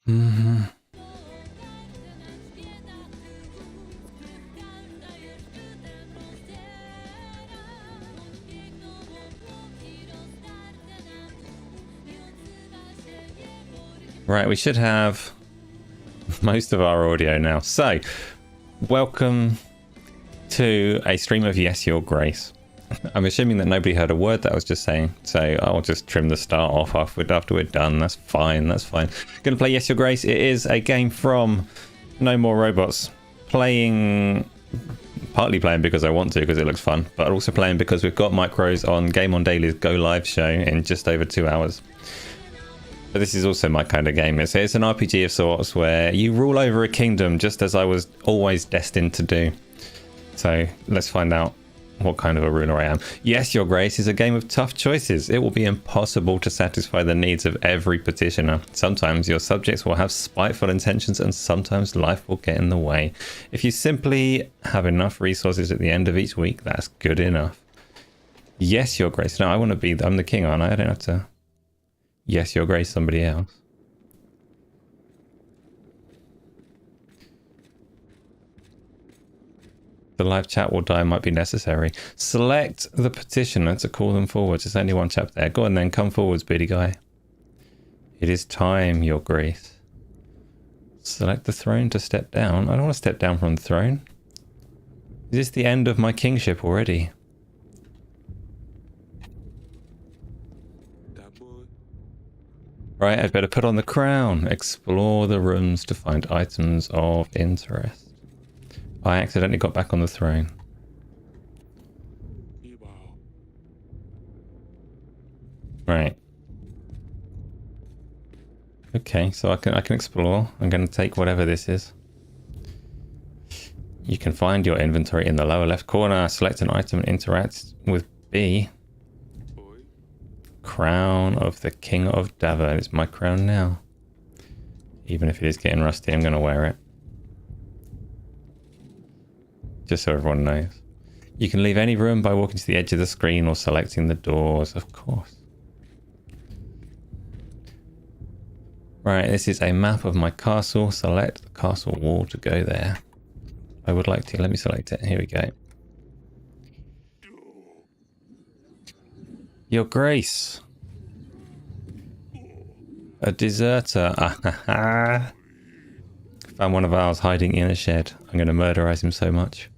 Mm-hmm. Right, we should have most of our audio now. So, welcome to a stream of Yes, Your Grace. I'm assuming that nobody heard a word that I was just saying, so I'll just trim the start off after we're done. That's fine, that's fine. Gonna play Yes, Your Grace. It is a game from No More Robots. Partly playing because I want to, because it looks fun, but also playing because we've got micros on Game On Daily's Go Live show in just over 2 hours. But this is also my kind of game. It's an RPG of sorts where you rule over a kingdom, just as I was always destined to do. So let's find out what kind of a ruler I am. Yes, Your Grace is a game of tough choices. It will be impossible to satisfy the needs of every petitioner. Sometimes your subjects will have spiteful intentions, and sometimes life will get in the way. If you simply have enough resources at the end of each week, that's good enough. Yes, Your Grace. No, I want to be... I'm the king, aren't I? I don't have to... Yes, Your Grace, somebody else. The live chat will die, might be necessary. Select the petitioner to call them forward. There's only one chap there. Go on then, come forwards, beady guy. It is time, Your Grace. Select the throne to step down. I don't want to step down from the throne. Is this the end of my kingship already? Right, I'd better put on the crown. Explore the rooms to find items of interest. I accidentally got back on the throne. Right. Okay, so I can explore. I'm going to take whatever this is. You can find your inventory in the lower left corner. Select an item and interact with B. Crown of the King of Davern. It's my crown now. Even if it is getting rusty, I'm going to wear it. Just so everyone knows. You can leave any room by walking to the edge of the screen or selecting the doors, of course. Right, this is a map of my castle. Select the castle wall to go there. I would like to. Let me select it. Here we go. Your Grace. A deserter. Found one of ours hiding in a shed. I'm going to murderize him so much.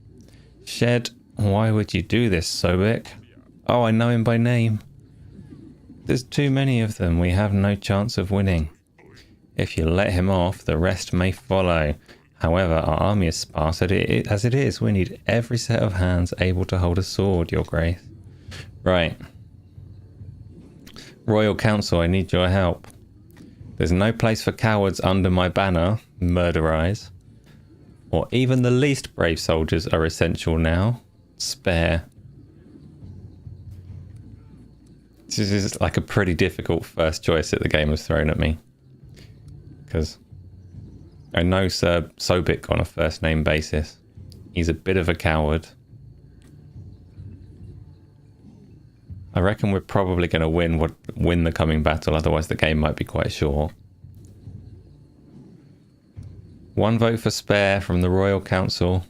Shed, why would you do this, Sobek? Oh, I know him by name. There's too many of them. We have no chance of winning. If you let him off, the rest may follow. However, our army is sparse as it is. We need every set of hands able to hold a sword, Your Grace. Right. Royal Council, I need your help. There's no place for cowards under my banner, murderize. Or even the least brave soldiers are essential now. Spare. This is like a pretty difficult first choice that the game has thrown at me. Because I know Sir Sobek on a first name basis. He's a bit of a coward. I reckon we're probably going to win the coming battle, otherwise the game might be quite short. One vote for spare from the Royal Council.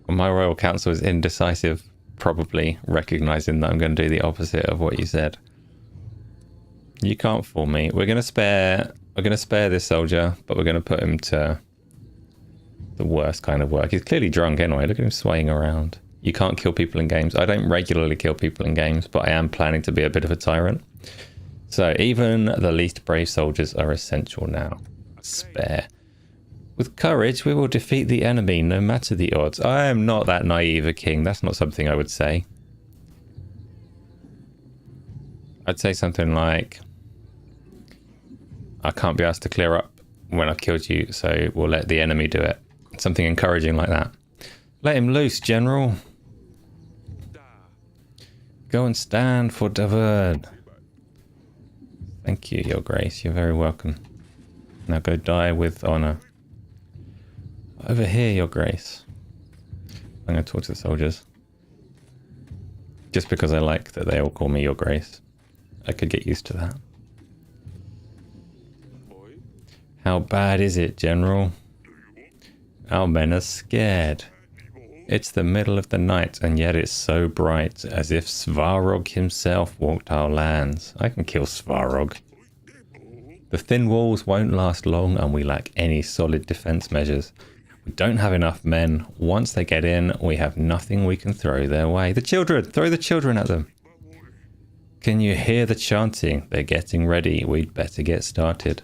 My Royal Council is indecisive, probably recognizing that I'm going to do the opposite of what you said. You can't fool me. We're going to spare this soldier, but we're going to put him to the worst kind of work. He's clearly drunk anyway. Look at him swaying around. You can't kill people in games. I don't regularly kill people in games, but I am planning to be a bit of a tyrant. So even the least brave soldiers are essential now. Spare. With courage, we will defeat the enemy, no matter the odds. I am not that naive a king. That's not something I would say. I'd say something like, I can't be asked to clear up when I've killed you, so we'll let the enemy do it. Something encouraging like that. Let him loose, General. Go and stand for Davern. Thank you, Your Grace. You're very welcome. Now go die with honor. Over here, Your Grace. I'm going to talk to the soldiers. Just because I like that they all call me Your Grace. I could get used to that. How bad is it, General? Our men are scared. It's the middle of the night, and yet it's so bright, as if Svarog himself walked our lands. I can kill Svarog. The thin walls won't last long, and we lack any solid defense measures. We don't have enough men. Once they get in, we have nothing we can throw their way. The children! Throw the children at them! Can you hear the chanting? They're getting ready. We'd better get started.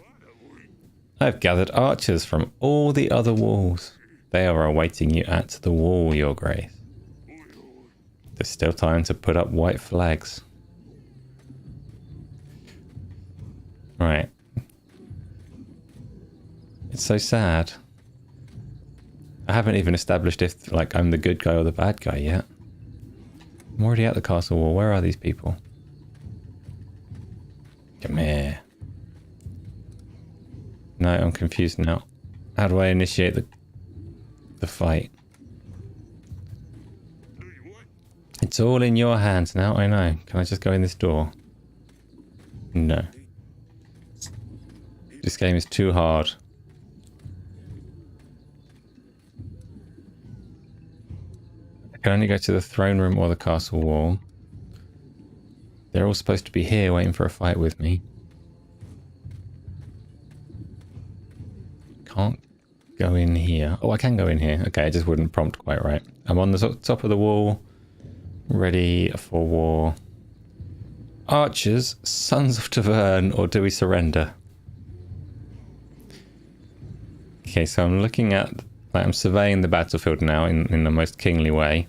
I've gathered archers from all the other walls. They are awaiting you at the wall, Your Grace. There's still time to put up white flags. Right. It's so sad. I haven't even established if, like, I'm the good guy or the bad guy yet. I'm already at the castle wall. Where are these people? Come here. No, I'm confused now. How do I initiate the fight? It's all in your hands now, I know. Can I just go in this door? No. This game is too hard. I can only go to the throne room or the castle wall. They're all supposed to be here waiting for a fight with me. Can't go in here. Oh, I can go in here. Okay, it just wouldn't prompt quite right. I'm on the top of the wall. Ready for war. Archers, Sons of Tavern, or do we surrender? Okay, so I'm looking at... Like, I'm surveying the battlefield now in the most kingly way.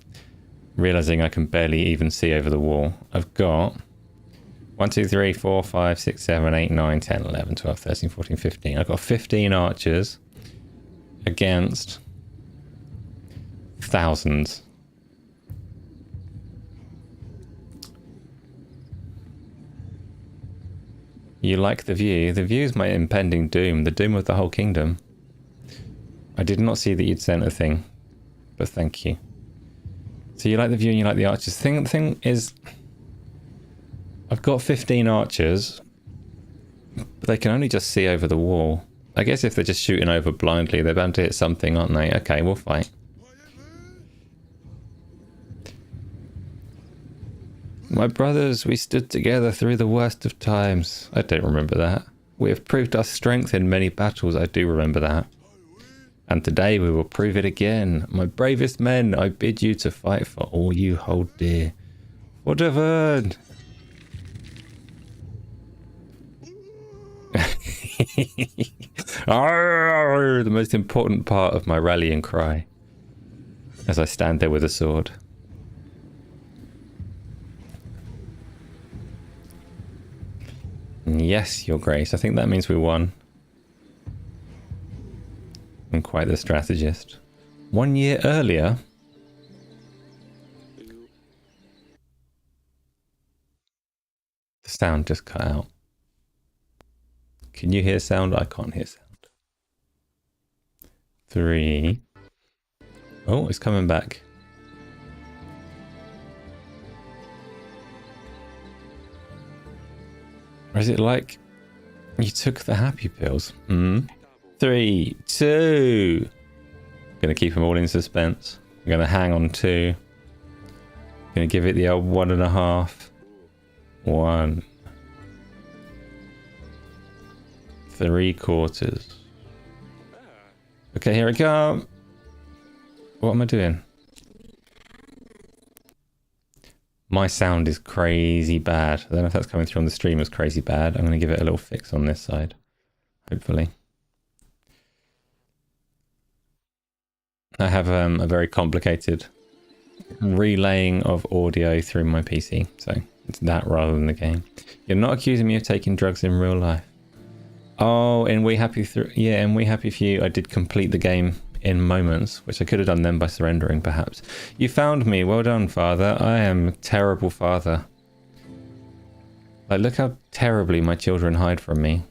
Realising I can barely even see over the wall. I've got 1, 2, 3, 4, 5, 6, 7, 8, 9, 10, 11, 12, 13, 14, 15. I've got 15 archers against thousands. You like the view? The view is my impending doom, the doom of the whole kingdom. I did not see that you'd sent a thing, but thank you. So you like the view and you like the archers. The thing is, I've got 15 archers, but they can only just see over the wall. I guess if they're just shooting over blindly, they're bound to hit something, aren't they? Okay, we'll fight. My brothers, we stood together through the worst of times. I don't remember that. We have proved our strength in many battles. I do remember that. And today we will prove it again. My bravest men, I bid you to fight for all you hold dear. For Tavern! The most important part of my rallying cry. As I stand there with a sword. Yes, Your Grace. I think that means we won. I'm quite the strategist. 1 year earlier. The sound just cut out. Can you hear sound? I can't hear sound. 3. Oh, it's coming back. Or is it like you took the happy pills? 3, 2. I'm going to keep them all in suspense. I'm going to hang on 2. I'm going to give it the old 1.5. 1. 3/4. Okay, here I come. What am I doing? My sound is crazy bad. I don't know if that's coming through on the stream as crazy bad. I'm going to give it a little fix on this side. Hopefully. I have a very complicated relaying of audio through my PC. So it's that rather than the game. You're not accusing me of taking drugs in real life. Oh, in We Happy yeah, in We Happy Few, I did complete the game in moments, which I could have done then by surrendering, perhaps. You found me. Well done, father. I am a terrible father. Like, look how terribly my children hide from me.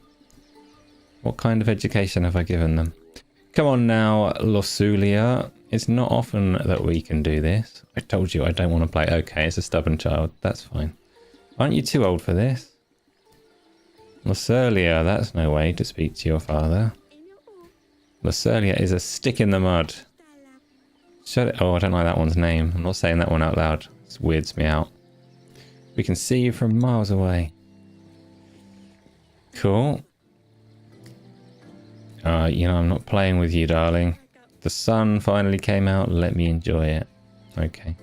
What kind of education have I given them? Come on now, Losulia. It's not often that we can do this. I told you I don't want to play. Okay, it's a stubborn child. That's fine. Aren't you too old for this? Lucerlia, that's no way to speak to your father. Lucerlia is a stick in the mud. Shut it. Oh, I don't like that one's name. I'm not saying that one out loud. It weirds me out. We can see you from miles away. Cool. You know, I'm not playing with you, darling. The sun finally came out. Let me enjoy it. Okay.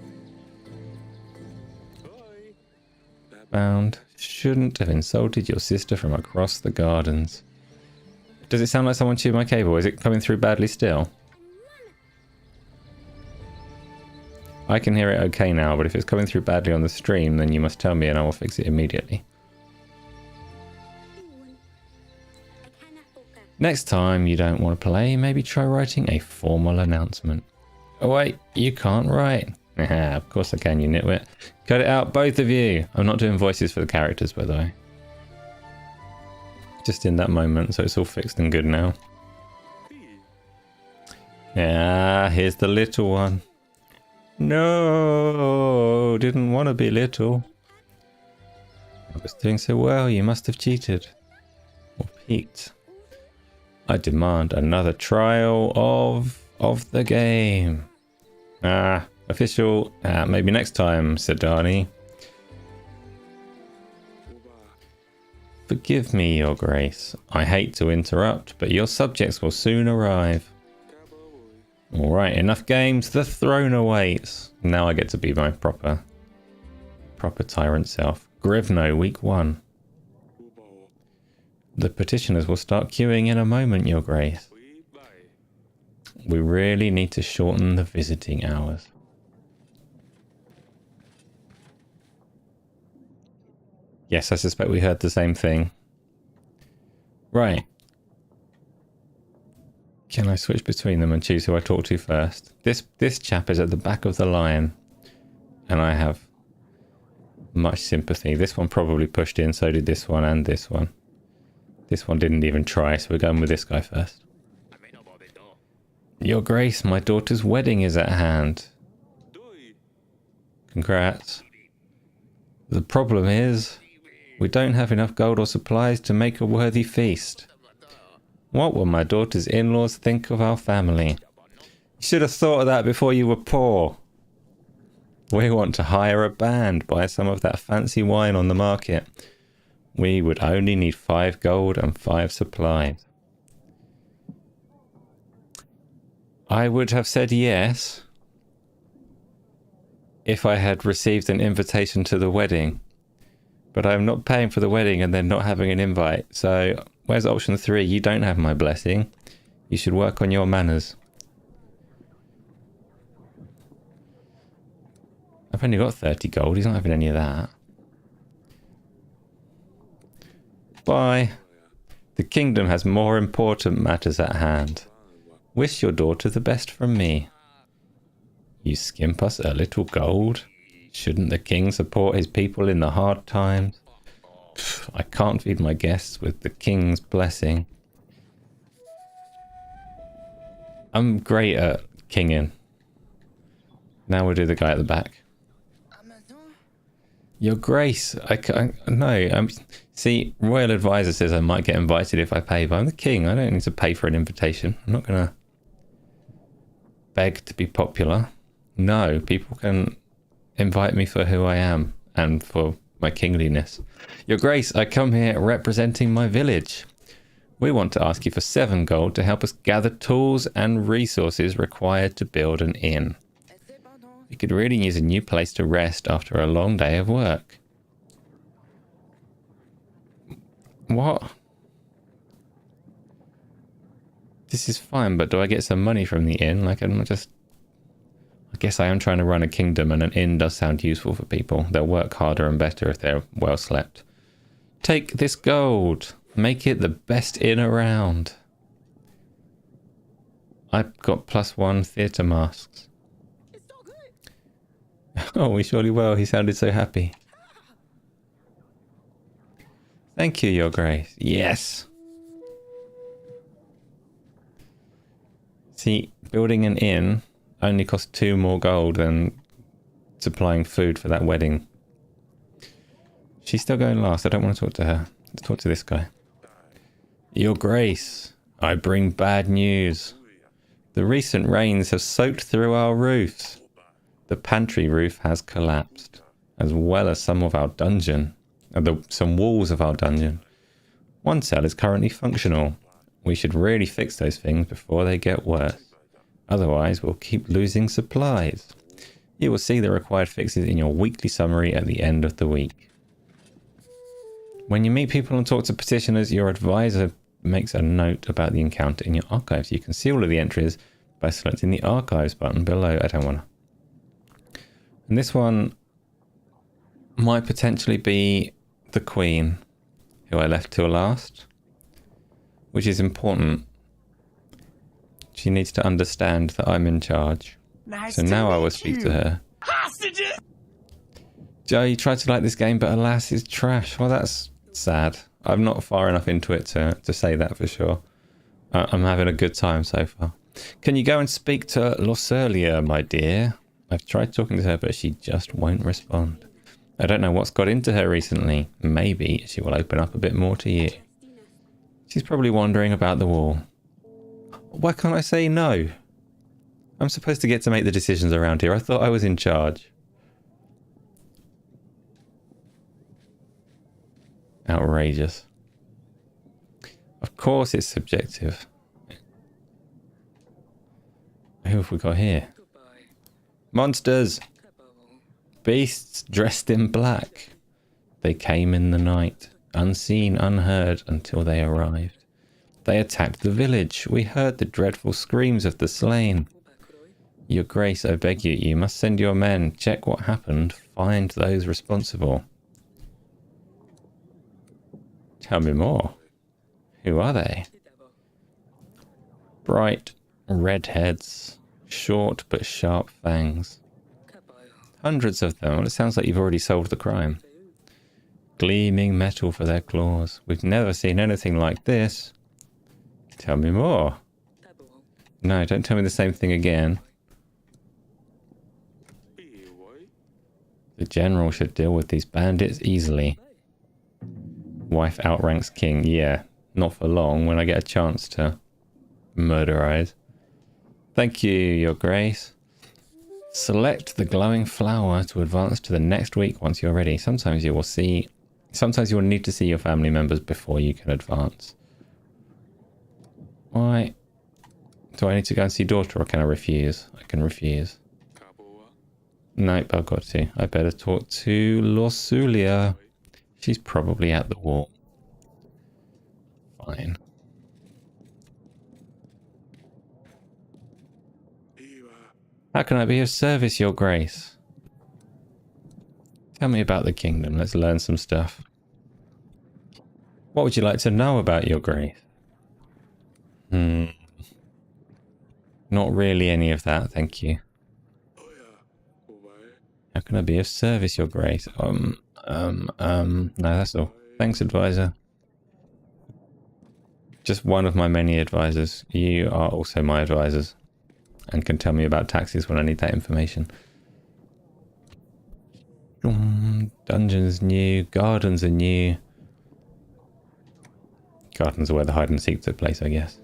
Found. Shouldn't have insulted your sister from across the gardens. Does it sound like someone chewed my cable? Is it coming through badly still? I can hear it okay now, but if it's coming through badly on the stream, then you must tell me and I will fix it immediately. Next time you don't want to play, maybe try writing a formal announcement. Oh wait, you can't write. Of course I can, you nitwit. Cut it out, both of you. I'm not doing voices for the characters, by the way. Just in that moment, so it's all fixed and good now. Yeah, here's the little one. No, didn't want to be little. I was doing so well, you must have cheated. Or peeked. I demand another trial of the game. Official. Maybe next time, said Dani. Forgive me, Your Grace. I hate to interrupt, but your subjects will soon arrive. Alright, enough games. The throne awaits. Now I get to be my proper tyrant self. Grivno, week 1. The petitioners will start queuing in a moment, Your Grace. We really need to shorten the visiting hours. Yes, I suspect we heard the same thing. Right. Can I switch between them and choose who I talk to first? This chap is at the back of the line. And I have much sympathy. This one probably pushed in, so did this one and this one. This one didn't even try, so we're going with this guy first. Your Grace, my daughter's wedding is at hand. Congrats. The problem is, we don't have enough gold or supplies to make a worthy feast. What will my daughter's in-laws think of our family? You should have thought of that before you were poor. We want to hire a band, buy some of that fancy wine on the market. We would only need 5 gold and 5 supplies. I would have said yes if I had received an invitation to the wedding. But I'm not paying for the wedding and then not having an invite. So where's option 3? You don't have my blessing. You should work on your manners. I've only got 30 gold. He's not having any of that. Bye. The kingdom has more important matters at hand. Wish your daughter the best from me. You skimp us a little gold? Shouldn't the king support his people in the hard times? Pfft, I can't feed my guests with the king's blessing. I'm great at kinging. Now we'll do the guy at the back. Your Grace, no. See, Royal Advisor says I might get invited if I pay, but I'm the king. I don't need to pay for an invitation. I'm not going to beg to be popular. No, people can invite me for who I am and for my kingliness. Your Grace, I come here representing my village. We want to ask you for 7 gold to help us gather tools and resources required to build an inn. We could really use a new place to rest after a long day of work. What? This is fine, but do I get some money from the inn? Like, I'm not just... I guess I am trying to run a kingdom, and an inn does sound useful for people. They'll work harder and better if they're well slept. Take this gold. Make it the best inn around. I've got +1 theatre masks. Oh, we surely will. He sounded so happy. Thank you, Your Grace. Yes. See, building an inn only cost 2 more gold than supplying food for that wedding. She's still going last. I don't want to talk to her. Let's talk to this guy. Your Grace, I bring bad news. The recent rains have soaked through our roofs. The pantry roof has collapsed, as well as some of our dungeon. Some walls of our dungeon. One cell is currently functional. We should really fix those things before they get worse. Otherwise, we'll keep losing supplies. You will see the required fixes in your weekly summary at the end of the week. When you meet people and talk to petitioners, your advisor makes a note about the encounter in your archives. You can see all of the entries by selecting the archives button below. I don't want to. And this one might potentially be the Queen, who I left till last, which is important. She needs to understand that I'm in charge. So now I will speak to her. Hostages! Joe, you tried to like this game, but alas, it's trash. Well, that's sad. I'm not far enough into it to say that for sure. I'm having a good time so far. Can you go and speak to Losurlia, my dear? I've tried talking to her, but she just won't respond. I don't know what's got into her recently. Maybe she will open up a bit more to you. She's probably wandering about the wall. Why can't I say no? I'm supposed to get to make the decisions around here. I thought I was in charge. Outrageous. Of course it's subjective. Who have we got here? Monsters! Beasts dressed in black. They came in the night, unseen, unheard, until they arrived. They attacked the village. We heard the dreadful screams of the slain. Your Grace, I beg you, you must send your men, check what happened, find those responsible. Tell me more. Who are they? Bright redheads, short but sharp fangs. Hundreds of them. Well, it sounds like you've already solved the crime. Gleaming metal for their claws. We've never seen anything like this. Tell me more. No, don't tell me the same thing again. The general should deal with these bandits easily. Wife outranks king. Yeah, not for long when I get a chance to murderize. Thank you, Your Grace. Select the glowing flower to advance to the next week once you're ready. Sometimes you will need to see your family members before you can advance. Why? Do I need to go and see daughter or can I refuse? I can refuse. Nope, I've got to. I better talk to Losurlia. She's probably at the wall. Fine. How can I be of service, Your Grace? Tell me about the kingdom. Let's learn some stuff. What would you like to know about Your Grace? Not really any of that, thank you. How can I be of service, Your Grace? No, that's all. Thanks, advisor. Just one of my many advisors. You are also my advisors. And can tell me about taxes when I need that information. Dungeons new. Gardens are new. Gardens are where the hide and seek took place, I guess.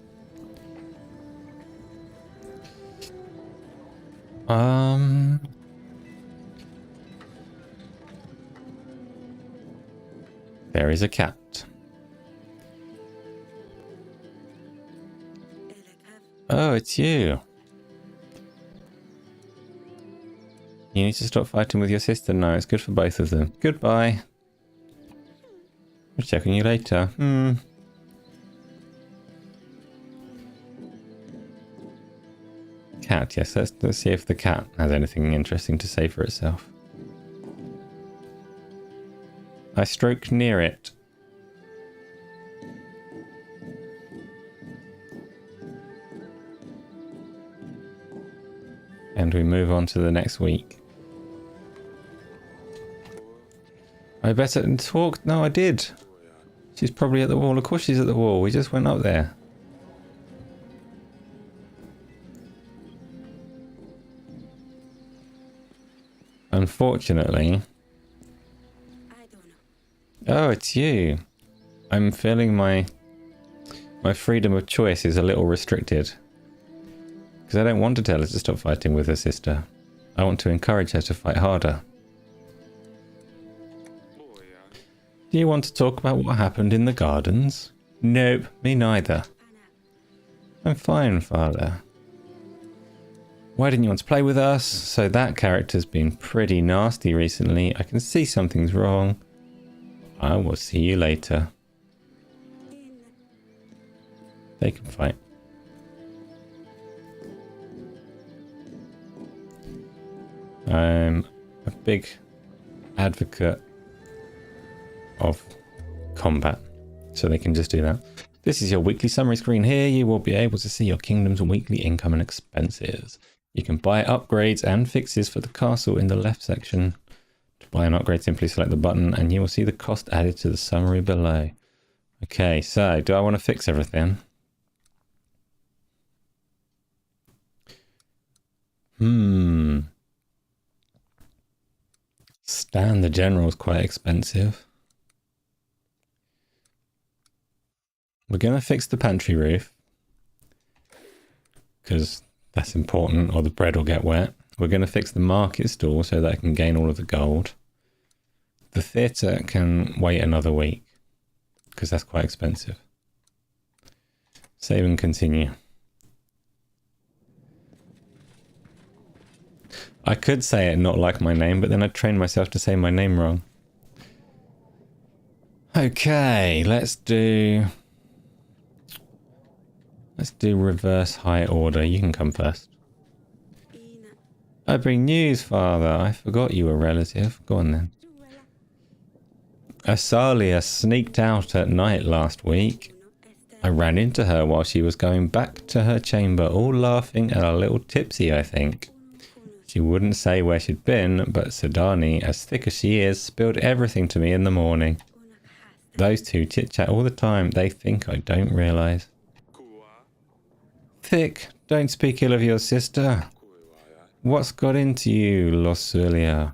There is a cat. Oh, it's you. You need to stop fighting with your sister now. It's good for both of them. Goodbye. We'll check on you later. Cat, yes. Let's see if the cat has anything interesting to say for itself. I stroke near it. And we move on to the next week. I better talk. No, I did. She's probably at the wall. Of course she's at the wall. We just went up there. Unfortunately... Oh, it's you. I'm feeling my freedom of choice is a little restricted. Because I don't want to tell her to stop fighting with her sister. I want to encourage her to fight harder. Do you want to talk about what happened in the gardens? Nope, me neither. I'm fine, Father. Why didn't you want to play with us? So that character's been pretty nasty recently. I can see something's wrong. I will see you later. They can fight. I'm a big advocate of combat, so they can just do that. This is your weekly summary screen here. You will be able to see your kingdom's weekly income and expenses. You can buy upgrades and fixes for the castle in the left section. To buy an upgrade, simply select the button and you will see the cost added to the summary below. Okay, so do I want to fix everything? Stan the General is quite expensive. We're going to fix the pantry roof, because that's important, or the bread will get wet. We're going to fix the market stall so that I can gain all of the gold. The theatre can wait another week, because that's quite expensive. Save and continue. I could say it not like my name, but then I'd train myself to say my name wrong. Okay, let's do reverse high order. You can come first. I bring news, Father. I forgot you were a relative. Go on then. Asalia sneaked out at night last week. I ran into her while she was going back to her chamber, all laughing and a little tipsy, I think. She wouldn't say where she'd been, but Sidani, as thick as she is, spilled everything to me in the morning. Those two chit-chat all the time. They think I don't realise. Thick, don't speak ill of your sister. What's got into you, Losulia?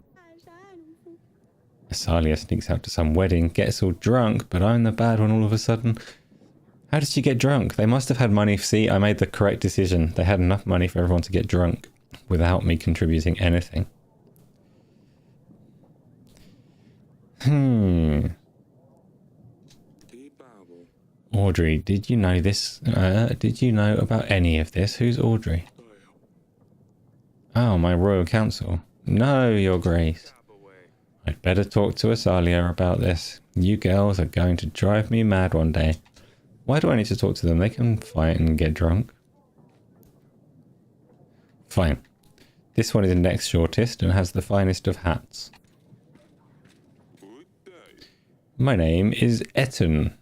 Asalia sneaks out to some wedding, gets all drunk, but I'm the bad one all of a sudden. How did she get drunk? They must have had money. See, I made the correct decision. They had enough money for everyone to get drunk without me contributing anything. Audrey, did you know this? Did you know about any of this? Who's Audrey? Oh, my royal council. No, your grace. I'd better talk to Asalia about this. You girls are going to drive me mad one day. Why do I need to talk to them? They can fight and get drunk. Fine. This one is next shortest and has the finest of hats. My name is Etten.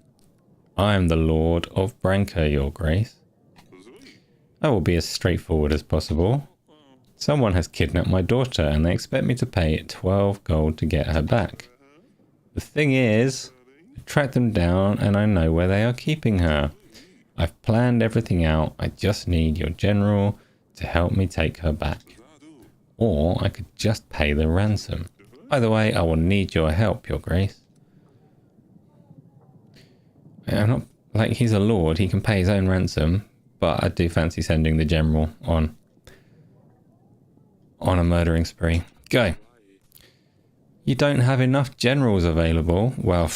I am the Lord of Branka, your grace. I will be as straightforward as possible. Someone has kidnapped my daughter and they expect me to pay 12 gold to get her back. The thing is, I tracked them down and I know where they are keeping her. I've planned everything out. I just need your general to help me take her back. Or I could just pay the ransom. Either way, I will need your help, your grace. I'm not like he's a lord, he can pay his own ransom, but I do fancy sending the general on a murdering spree. Go. You don't have enough generals available. Well,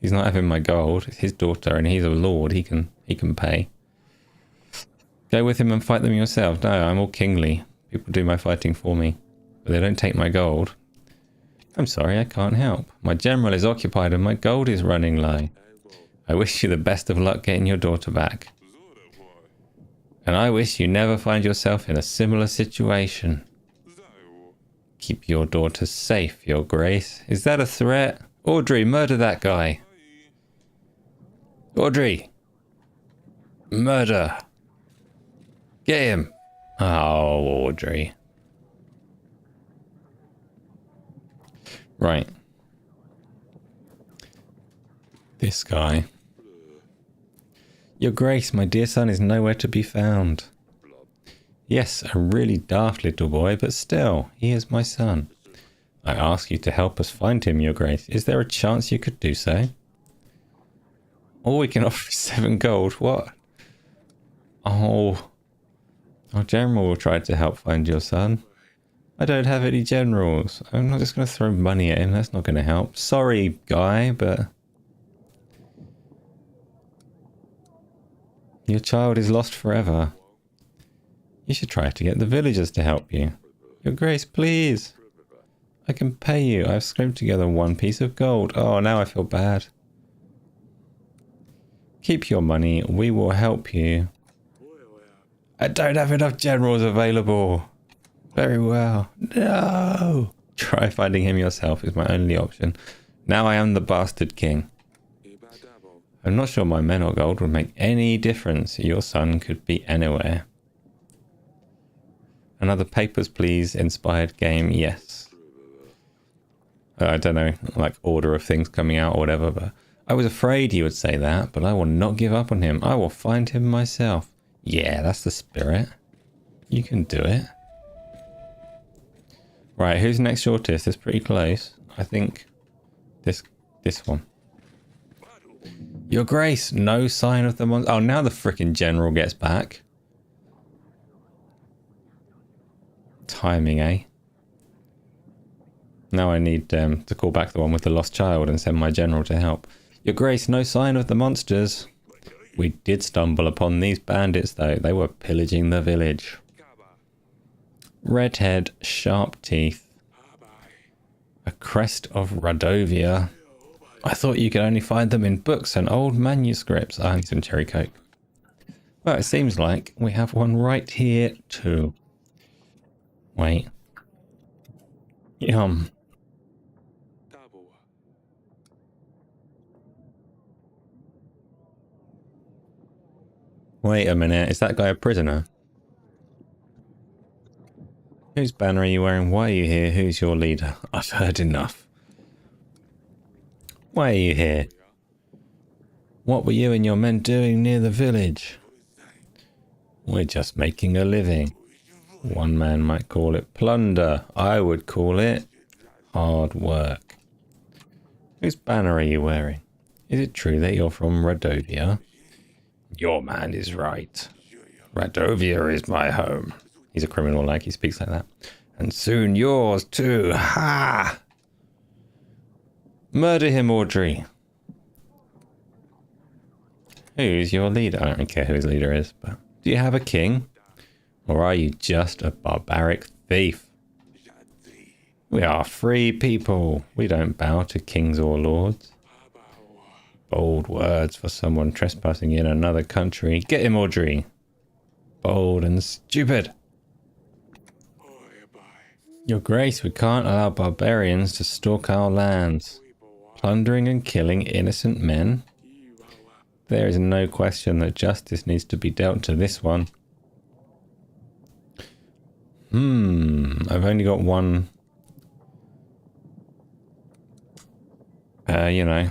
he's not having my gold. It's his daughter and he's a lord. He can pay. Go with him and fight them yourself. No, I'm all kingly. People do my fighting for me, but they don't take my gold. I'm sorry, I can't help. My general is occupied and my gold is running low. I wish you the best of luck getting your daughter back. And I wish you never find yourself in a similar situation. Keep your daughter safe, your grace. Is that a threat? Audrey, murder that guy. Audrey. Murder. Get him. Oh, Audrey. Right. This guy. Your grace, my dear son is nowhere to be found. Yes, a really daft little boy, but still, he is my son. I ask you to help us find him, Your Grace. Is there a chance you could do so? All we can offer is 7 gold. What? Oh. Our general will try to help find your son. I don't have any generals. I'm not just going to throw money at him. That's not going to help. Sorry, guy, but... Your child is lost forever. You should try to get the villagers to help you. Your Grace, please. I can pay you. I've scraped together 1 piece of gold. Oh, now I feel bad. Keep your money. We will help you. I don't have enough generals available. Very well. No. Try finding him yourself is my only option. Now I am the bastard king. I'm not sure my men or gold would make any difference. Your son could be anywhere. Another papers, please. Inspired game. Yes. I don't know, like order of things coming out or whatever, but I was afraid he would say that, but I will not give up on him. I will find him myself. Yeah, that's the spirit. You can do it. Right, who's next shortest? It's pretty close. I think this one. Your Grace, no sign of the monster. Oh, now the frickin' general gets back. Timing, eh? Now I need to call back the one with the lost child and send my general to help. Your Grace, no sign of the monsters. We did stumble upon these bandits, though. They were pillaging the village. Red head, sharp teeth. A crest of Radovia. I thought you could only find them in books and old manuscripts. I need some cherry coke. Well, it seems like we have one right here, too. Wait. Yum. Wait a minute, is that guy a prisoner? Whose banner are you wearing? Why are you here? Who's your leader? I've heard enough. Why are you here? What were you and your men doing near the village? We're just making a living. One man might call it plunder. I would call it hard work. Whose banner are you wearing? Is it true that you're from Radovia? Your man is right. Radovia is my home. He's a criminal, like he speaks like that. And soon yours too. Ha! Murder him, Audrey. Who's your leader? I don't care who his leader is, but do you have a king? Or are you just a barbaric thief? We are free people. We don't bow to kings or lords. Bold words for someone trespassing in another country. Get him, Audrey. Bold and stupid. Your Grace, we can't allow barbarians to stalk our lands, plundering and killing innocent men. There is no question that justice needs to be dealt to this one. I've only got one, you know,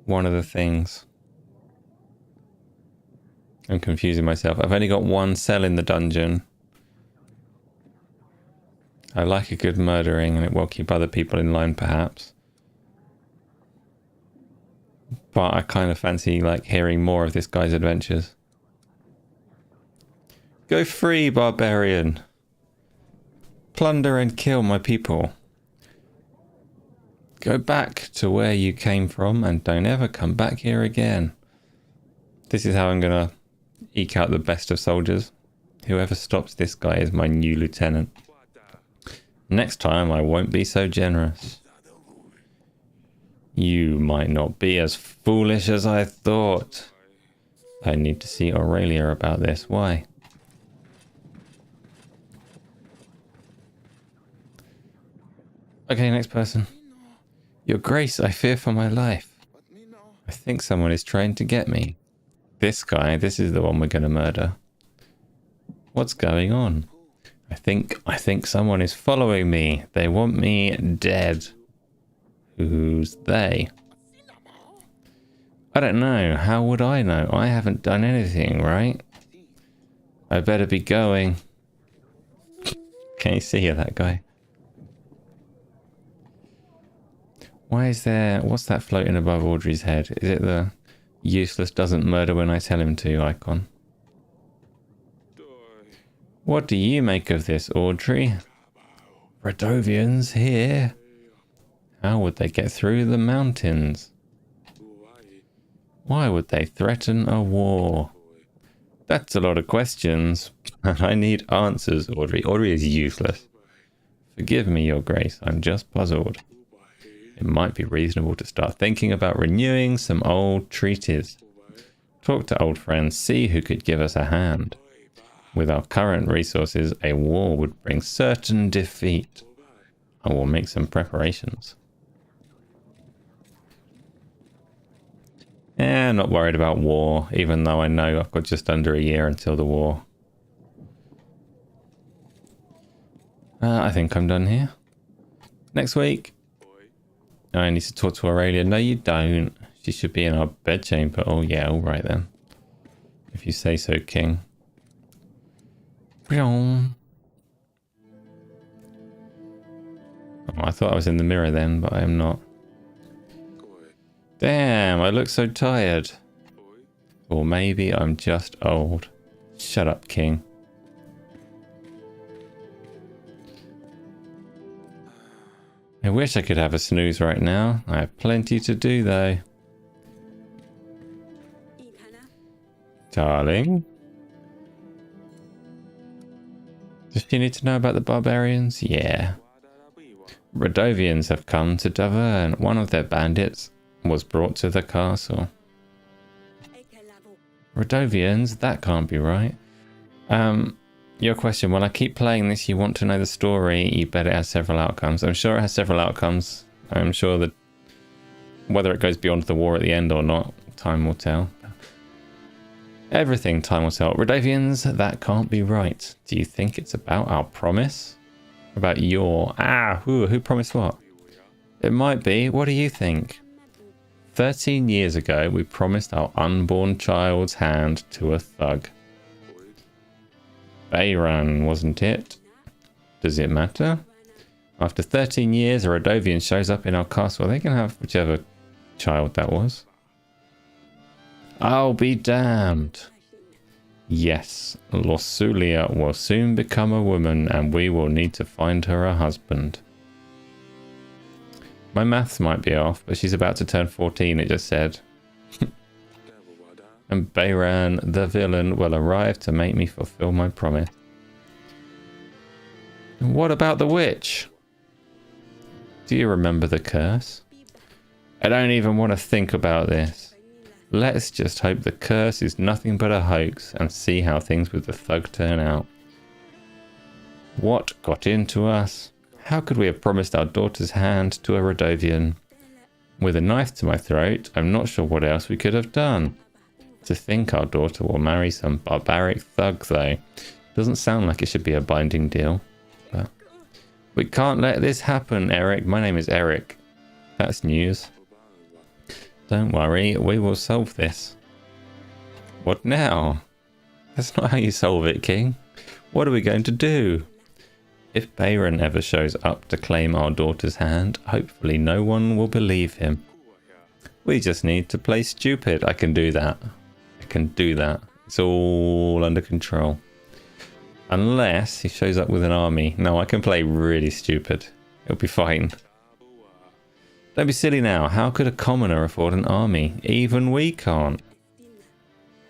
one of the things. I'm confusing myself. I've only got one cell in the dungeon. I like a good murdering and it will keep other people in line perhaps. But I kind of fancy like hearing more of this guy's adventures. Go free, barbarian. Plunder and kill my people. Go back to where you came from and don't ever come back here again. This is how I'm going to eke out the best of soldiers. Whoever stops this guy is my new lieutenant. Next time I won't be so generous. You might not be as foolish as I thought. I need to see Aurelia about this. Why? Okay, next person. Your Grace, I fear for my life. I think someone is trying to get me. This guy, this is the one we're going to murder. What's going on? I think someone is following me. They want me dead. Who's they? I don't know. How would I know? I haven't done anything, right? I better be going. Can you see that guy? Why is there... What's that floating above Audrey's head? Is it the useless doesn't murder when I tell him to icon? What do you make of this, Audrey? Radovians here? How would they get through the mountains? Why would they threaten a war? That's a lot of questions, and I need answers, Audrey. Audrey is useless. Forgive me, Your Grace, I'm just puzzled. It might be reasonable to start thinking about renewing some old treaties. Talk to old friends, see who could give us a hand. With our current resources, a war would bring certain defeat. I will make some preparations. Not worried about war, even though I know I've got just under a year until the war. I think I'm done here. Next week, I need to talk to Aurelia. No, you don't. She should be in our bedchamber. Oh, yeah, all right then. If you say so, King. Oh, I thought I was in the mirror then, but I am not. Damn, I look so tired. Or maybe I'm just old. Shut up, King. I wish I could have a snooze right now. I have plenty to do, though. Darling? Does she need to know about the barbarians? Yeah. Radovians have come to Davern. One of their bandits was brought to the castle. Radovians? That can't be right. Your question. When I keep playing this, you want to know the story. You bet it has several outcomes. I'm sure it has several outcomes. I'm sure that whether it goes beyond the war at the end or not, time will tell. Everything, time will tell. Radovians, that can't be right. Do you think it's about our promise? About your... who promised what? It might be. What do you think? 13 years ago, we promised our unborn child's hand to a thug. Bayran, wasn't it? Does it matter? After 13 years, a Radovian shows up in our castle. They can have whichever child that was. I'll be damned. Yes, Lorsulia will soon become a woman and we will need to find her a husband. My maths might be off, but she's about to turn 14, it just said. And Bayran, the villain, will arrive to make me fulfill my promise. And what about the witch? Do you remember the curse? I don't even want to think about this. Let's just hope the curse is nothing but a hoax and see how things with the thug turn out. What got into us? How could we have promised our daughter's hand to a Radovian? With a knife to my throat, I'm not sure what else we could have done. To think our daughter will marry some barbaric thug, though. Doesn't sound like it should be a binding deal. But we can't let this happen, Eric. My name is Eric. That's news. Don't worry, we will solve this. What now? That's not how you solve it, King. What are we going to do? If Bayran ever shows up to claim our daughter's hand, hopefully no one will believe him. We just need to play stupid. I can do that. I can do that. It's all under control. Unless he shows up with an army. No, I can play really stupid. It'll be fine. Don't be silly now. How could a commoner afford an army? Even we can't.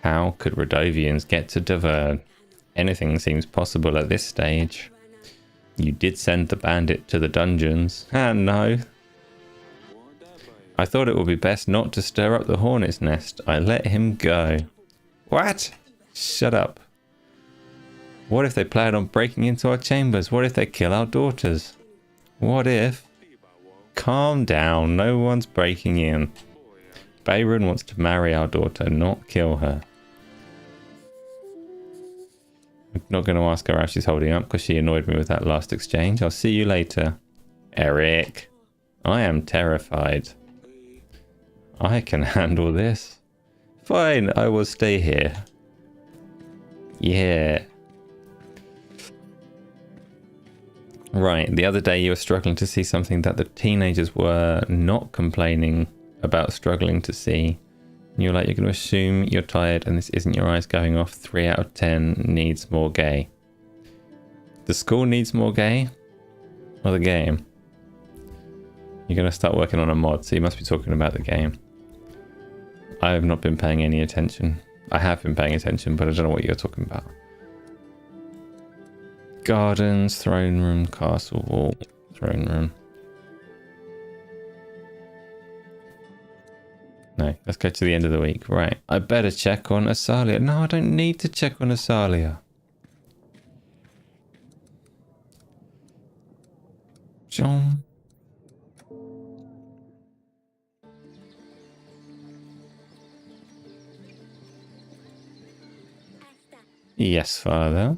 How could Radovians get to Davern? Anything seems possible at this stage. You did send the bandit to the dungeons. No. I thought it would be best not to stir up the hornet's nest. I let him go. What? Shut up. What if they plan on breaking into our chambers? What if they kill our daughters? What if... Calm down, no one's breaking in. Bayran wants to marry our daughter, not kill her. I'm not going to ask her how she's holding up because she annoyed me with that last exchange. I'll see you later. Eric. I am terrified. I can handle this. Fine, I will stay here. Yeah. Right, the other day you were struggling to see something that the teenagers were not complaining about struggling to see. And you're like, you're going to assume you're tired and this isn't your eyes going off. 3 out of 10 needs more gay. The school needs more gay? Or the game? You're going to start working on a mod, so you must be talking about the game. I have not been paying any attention. I have been paying attention, but I don't know what you're talking about. Gardens, throne room, castle wall, throne room. No, let's go to the end of the week. Right, I better check on Asalia. No, I don't need to check on Asalia. John. Yes, father.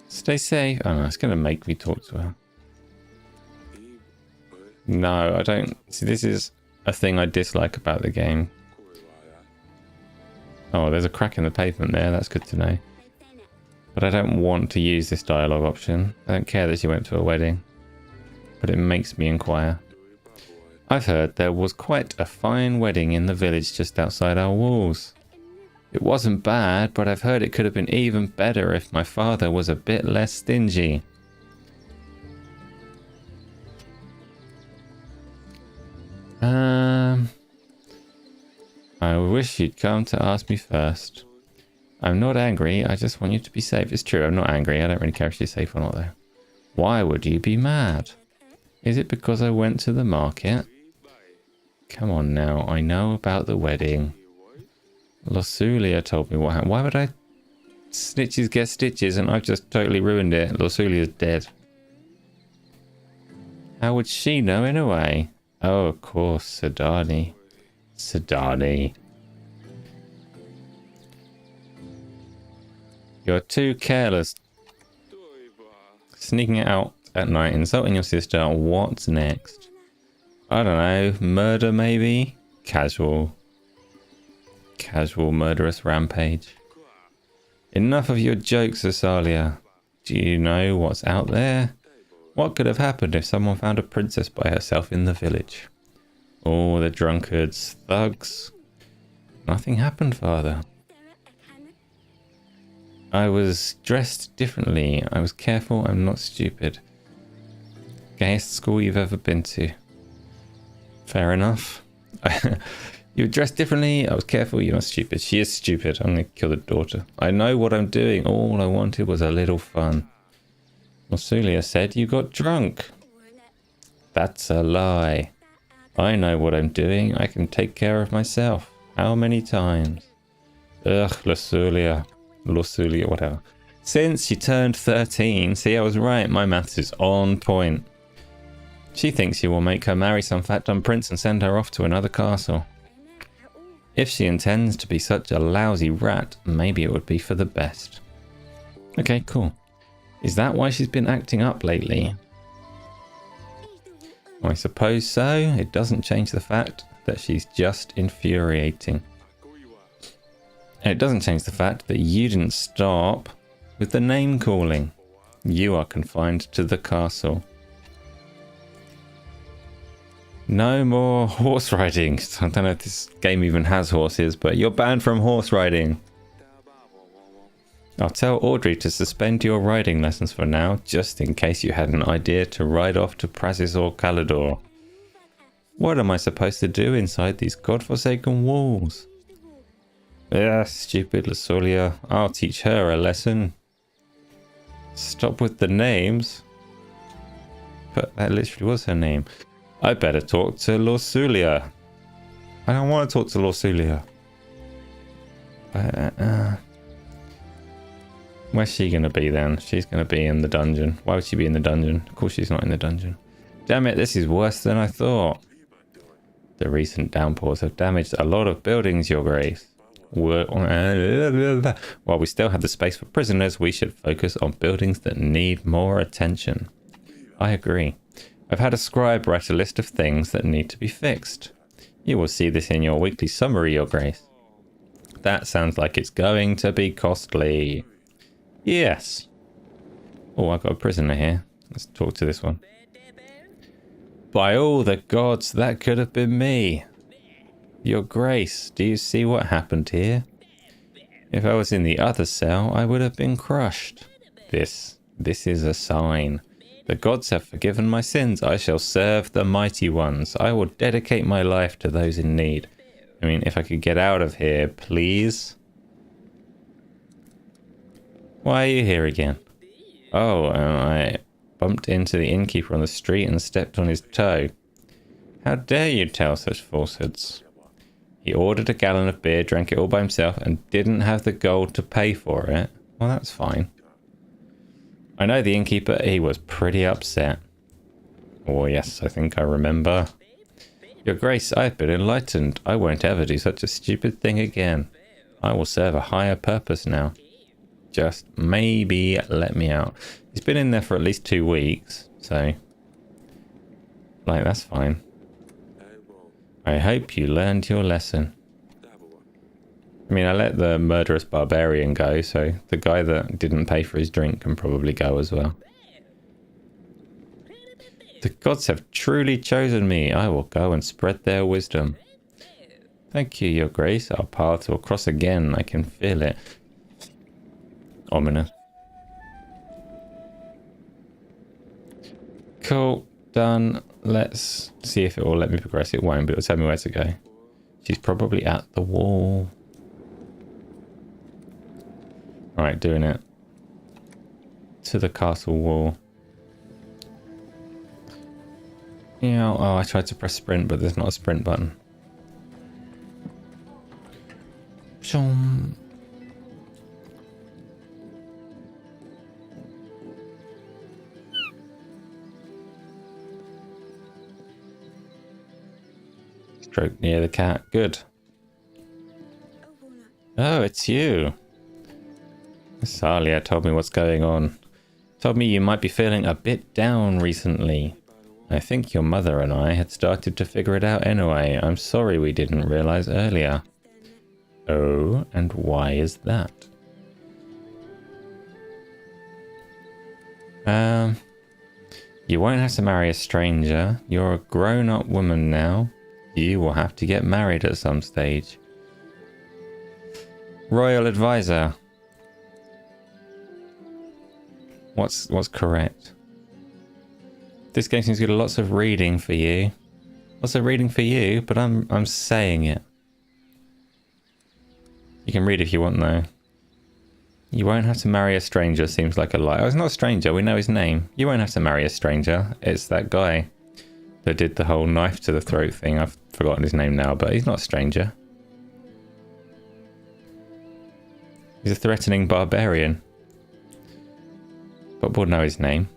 Stay safe. Oh no, it's going to make me talk to her. No, I don't. See, this is a thing I dislike about the game. Oh, there's a crack in the pavement there. That's good to know. But I don't want to use this dialogue option. I don't care that she went to a wedding. But it makes me inquire. I've heard there was quite a fine wedding in the village just outside our walls. It wasn't bad, but I've heard it could have been even better if my father was a bit less stingy. I wish you'd come to ask me first. I'm not angry, I just want you to be safe. It's true, I'm not angry. I don't really care if she's safe or not, though. Why would you be mad? Is it because I went to the market? Come on now, I know about the wedding. Losulia told me what happened. Why would I... Snitches get stitches and I've just totally ruined it. Losulia's dead. How would she know in a way? Oh, of course, Sadani. Sadani. You're too careless. Sneaking out at night, insulting your sister. What's next? I don't know. Murder, maybe? Casual. Casual murderous rampage. Enough of your jokes, Asalia. Do you know what's out there? What could have happened if someone found a princess by herself in the village? Oh, the drunkards, thugs. Nothing happened, father. I was dressed differently. I was careful. I'm not stupid. Gayest school you've ever been to. Fair enough. You were dressed differently. I was careful. You're not stupid. She is stupid. I'm going to kill the daughter. I know what I'm doing. All I wanted was a little fun. Losulia said you got drunk. That's a lie. I know what I'm doing. I can take care of myself. How many times? Ugh, Losulia. Losulia, whatever. Since she turned 13. See, I was right. My maths is on point. She thinks he will make her marry some fat dumb prince and send her off to another castle. If she intends to be such a lousy rat, maybe it would be for the best. Okay, cool. Is that why she's been acting up lately? I suppose so. It doesn't change the fact that she's just infuriating. And it doesn't change the fact that you didn't stop with the name calling. You are confined to the castle. No more horse riding. I don't know if this game even has horses, but you're banned from horse riding. I'll tell Audrey to suspend your riding lessons for now, just in case you had an idea to ride off to Praxis or Calidor. What am I supposed to do inside these godforsaken walls? Yeah, stupid Losulia. I'll teach her a lesson. Stop with the names. But that literally was her name. I better talk to Losulia. I don't want to talk to Losulia. Where's she going to be then? She's going to be in the dungeon. Why would she be in the dungeon? Of course she's not in the dungeon. Damn it, this is worse than I thought. The recent downpours have damaged a lot of buildings, Your Grace. While we still have the space for prisoners, we should focus on buildings that need more attention. I agree. I've had a scribe write a list of things that need to be fixed. You will see this in your weekly summary, Your Grace. That sounds like it's going to be costly. Yes. Oh, I've got a prisoner here. Let's talk to this one. By all the gods, that could have been me. Your Grace, do you see what happened here? If I was in the other cell, I would have been crushed. This is a sign. The gods have forgiven my sins. I shall serve the mighty ones. I will dedicate my life to those in need. I mean, if I could get out of here, please. Why are you here again? Oh, I bumped into the innkeeper on the street and stepped on his toe. How dare you tell such falsehoods? He ordered a gallon of beer, drank it all by himself, and didn't have the gold to pay for it. Well, that's fine. I know the innkeeper, he was pretty upset. Oh yes, I think I remember. Your Grace, I've been enlightened. I won't ever do such a stupid thing again. I will serve a higher purpose now. Just maybe let me out. He's been in there for at least 2 weeks, so... like, that's fine. I hope you learned your lesson. I mean, I let the murderous barbarian go, so the guy that didn't pay for his drink can probably go as well. The gods have truly chosen me. I will go and spread their wisdom. Thank you, Your Grace. Our paths will cross again. I can feel it. Ominous. Cool. Done. Let's see if it will let me progress. It won't, but it'll tell me where to go. She's probably at the wall. Alright, doing it. To the castle wall. Yeah, oh, I tried to press sprint, but there's not a sprint button. Shum. Stroke near the cat. Good. Oh, it's you. Salia told me what's going on. Told me you might be feeling a bit down recently. I think your mother and I had started to figure it out anyway. I'm sorry we didn't realize earlier. Oh, and why is that? You won't have to marry a stranger. You're a grown-up woman now. You will have to get married at some stage. Royal advisor. What's correct? This game seems to get lots of reading for you. Lots of reading for you, but I'm saying it. You can read if you want though. You won't have to marry a stranger seems like a lie. Oh, it's not a stranger, we know his name. You won't have to marry a stranger. It's that guy that did the whole knife to the throat thing. I've forgotten his name now, but he's not a stranger. He's a threatening barbarian. But we'll know his name.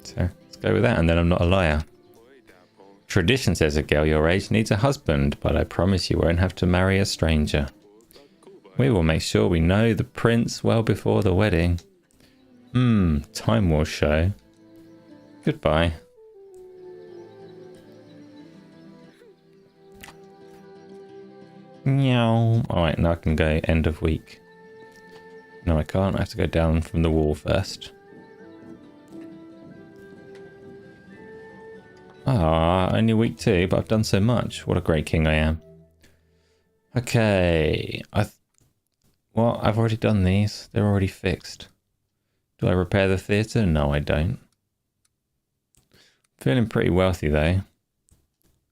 So let's go with that, and then I'm not a liar. Tradition says a girl your age needs a husband, but I promise you won't have to marry a stranger. We will make sure we know the prince well before the wedding. Time will show. Goodbye. Meow. Alright, now I can go end of week. No, I can't. I have to go down from the wall first. Ah, only week 2, but I've done so much. What a great king I am. Okay. Well, I've already done these. They're already fixed. Do I repair the theatre? No, I don't. Feeling pretty wealthy, though.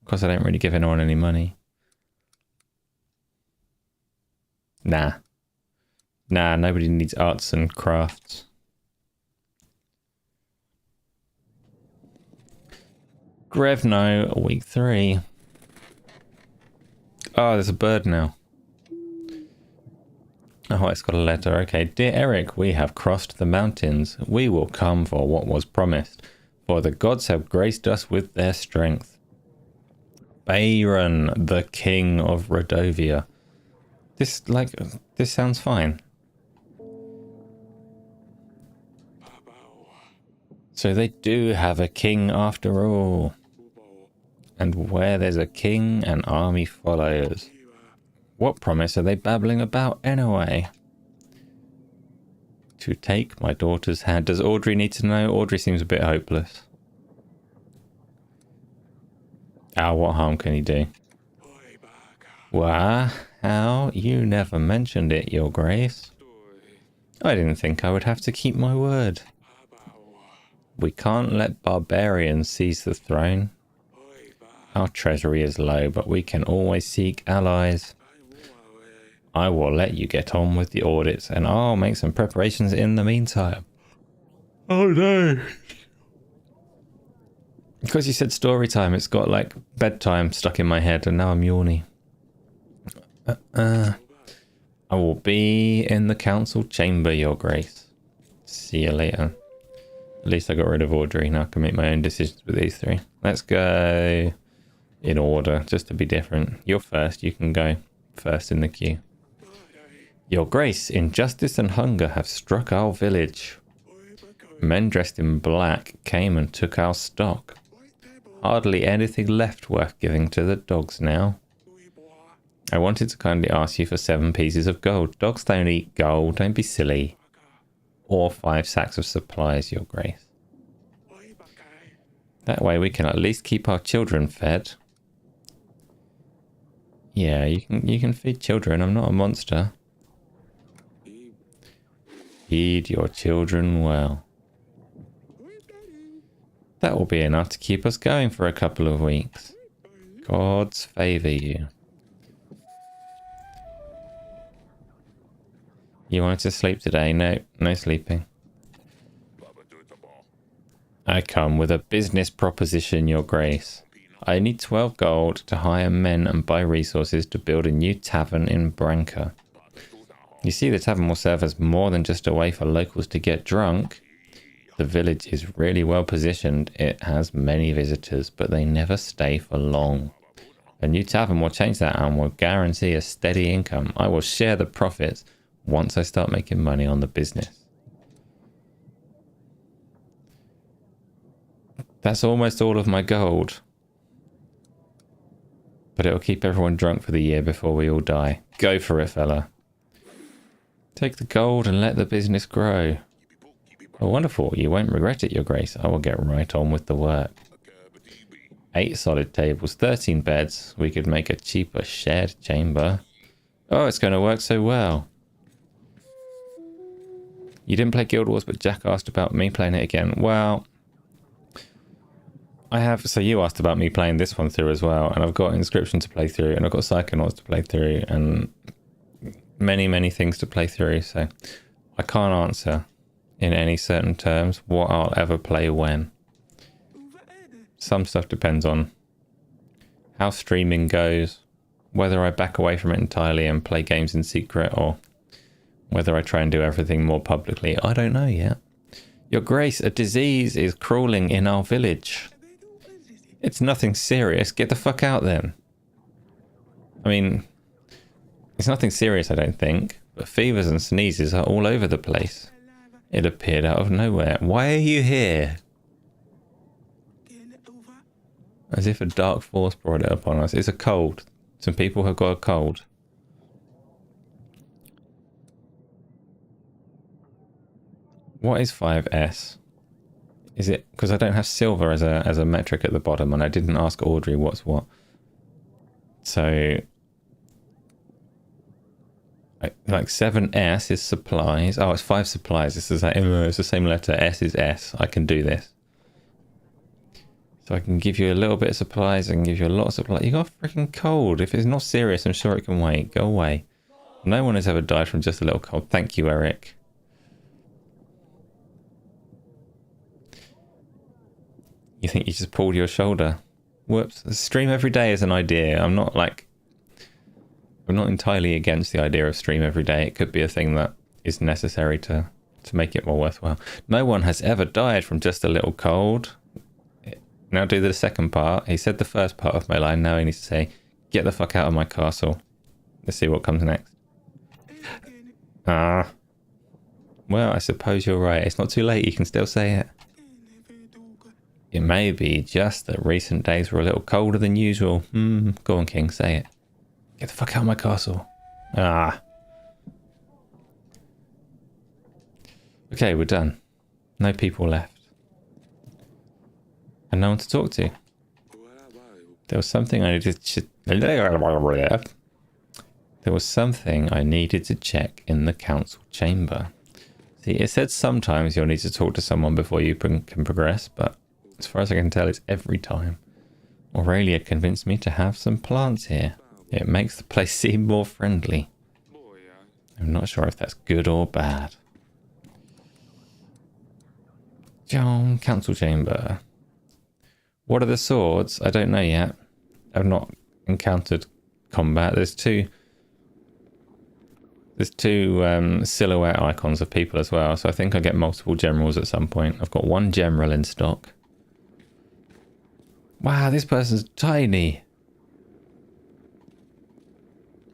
Of course, I don't really give anyone any money. Nah. Nah, nobody needs arts and crafts. Grevno, week 3. Oh, there's a bird now. Oh, it's got a letter. Okay. Dear Eric, we have crossed the mountains. We will come for what was promised, for the gods have graced us with their strength. Bayron, the king of Rodovia. This sounds fine. So they do have a king after all. And where there's a king, an army follows. What promise are they babbling about anyway? to take my daughter's hand. Does Audrey need to know? Audrey seems a bit hopeless. Ah, what harm can he do? Why? How? You never mentioned it, Your Grace. I didn't think I would have to keep my word. We can't let barbarians seize the throne. Our treasury is low, but we can always seek allies. I will let you get on with the audits, and I'll make some preparations in the meantime. Oh no! Because you said story time, it's got like bedtime stuck in my head, and now I'm yawny. I will be in the council chamber, Your Grace. See you later. At least I got rid of Audrey. Now I can make my own decisions with these three. Let's go in order, just to be different. You're first. You can go first in the queue. Your Grace, injustice and hunger have struck our village. Men dressed in black came and took our stock. Hardly anything left worth giving to the dogs now. I wanted to kindly ask you for 7 pieces of gold. Dogs don't eat gold, don't be silly. Or 5 sacks of supplies, Your Grace. That way we can at least keep our children fed. Yeah, you can feed children, I'm not a monster. Feed your children well. That will be enough to keep us going for a couple of weeks. Gods favour you. You wanted to sleep today? No, no sleeping. I come with a business proposition, Your Grace. I need 12 gold to hire men and buy resources to build a new tavern in Branca. You see, the tavern will serve as more than just a way for locals to get drunk. The village is really well positioned. It has many visitors, but they never stay for long. A new tavern will change that and will guarantee a steady income. I will share the profits once I start making money on the business. That's almost all of my gold. But it'll keep everyone drunk for the year before we all die. Go for it, fella. Take the gold and let the business grow. Oh, wonderful. You won't regret it, Your Grace. I will get right on with the work. 8 solid tables, 13 beds. We could make a cheaper shared chamber. Oh, it's going to work so well. You didn't play Guild Wars, but Jack asked about me playing it again. Well, I have. So you asked about me playing this one through as well, and I've got Inscription to play through, and I've got Psychonauts to play through, and many things to play through. So I can't answer in any certain terms what I'll ever play when. Some stuff depends on how streaming goes, whether I back away from it entirely and play games in secret, or whether I try and do everything more publicly. I don't know yet. Your Grace, a disease is crawling in our village. It's nothing serious. Get the fuck out then. I mean, it's nothing serious, I don't think, but fevers and sneezes are all over the place. It appeared out of nowhere. Why are you here? As if a dark force brought it upon us. It's a cold. Some people have got a cold. What is 5S? Is it because I don't have silver as a metric at the bottom, and I didn't ask Audrey what's what. So like 7S is supplies. Oh, it's 5 supplies. This is like, it's the same letter. S is S. I can do this. So I can give you a little bit of supplies. I can give you a lot of supplies. You got a freaking cold. If it's not serious, I'm sure it can wait. Go away. No one has ever died from just a little cold. Thank you, Eric. You think you just pulled your shoulder? Whoops. Stream every day is an idea. I'm not entirely against the idea of stream every day. It could be a thing that is necessary to make it more worthwhile. No one has ever died from just a little cold. Now do the second part. He said the first part of my line. Now he needs to say, get the fuck out of my castle. Let's see what comes next. Well, I suppose you're right. It's not too late. You can still say it. It may be just that recent days were a little colder than usual. Go on, King, say it. Get the fuck out of my castle. Okay, we're done. No people left. And no one to talk to. There was something I needed to... There was something I needed to check in the council chamber. See, it said sometimes you'll need to talk to someone before you can progress, but as far as I can tell, it's every time. Aurelia convinced me to have some plants here. It makes the place seem more friendly. I'm not sure if that's good or bad. John, council chamber. What are the swords? I don't know yet. I've not encountered combat. There's two silhouette icons of people as well, so I think I get multiple generals at some point. I've got one general in stock. Wow, this person's tiny.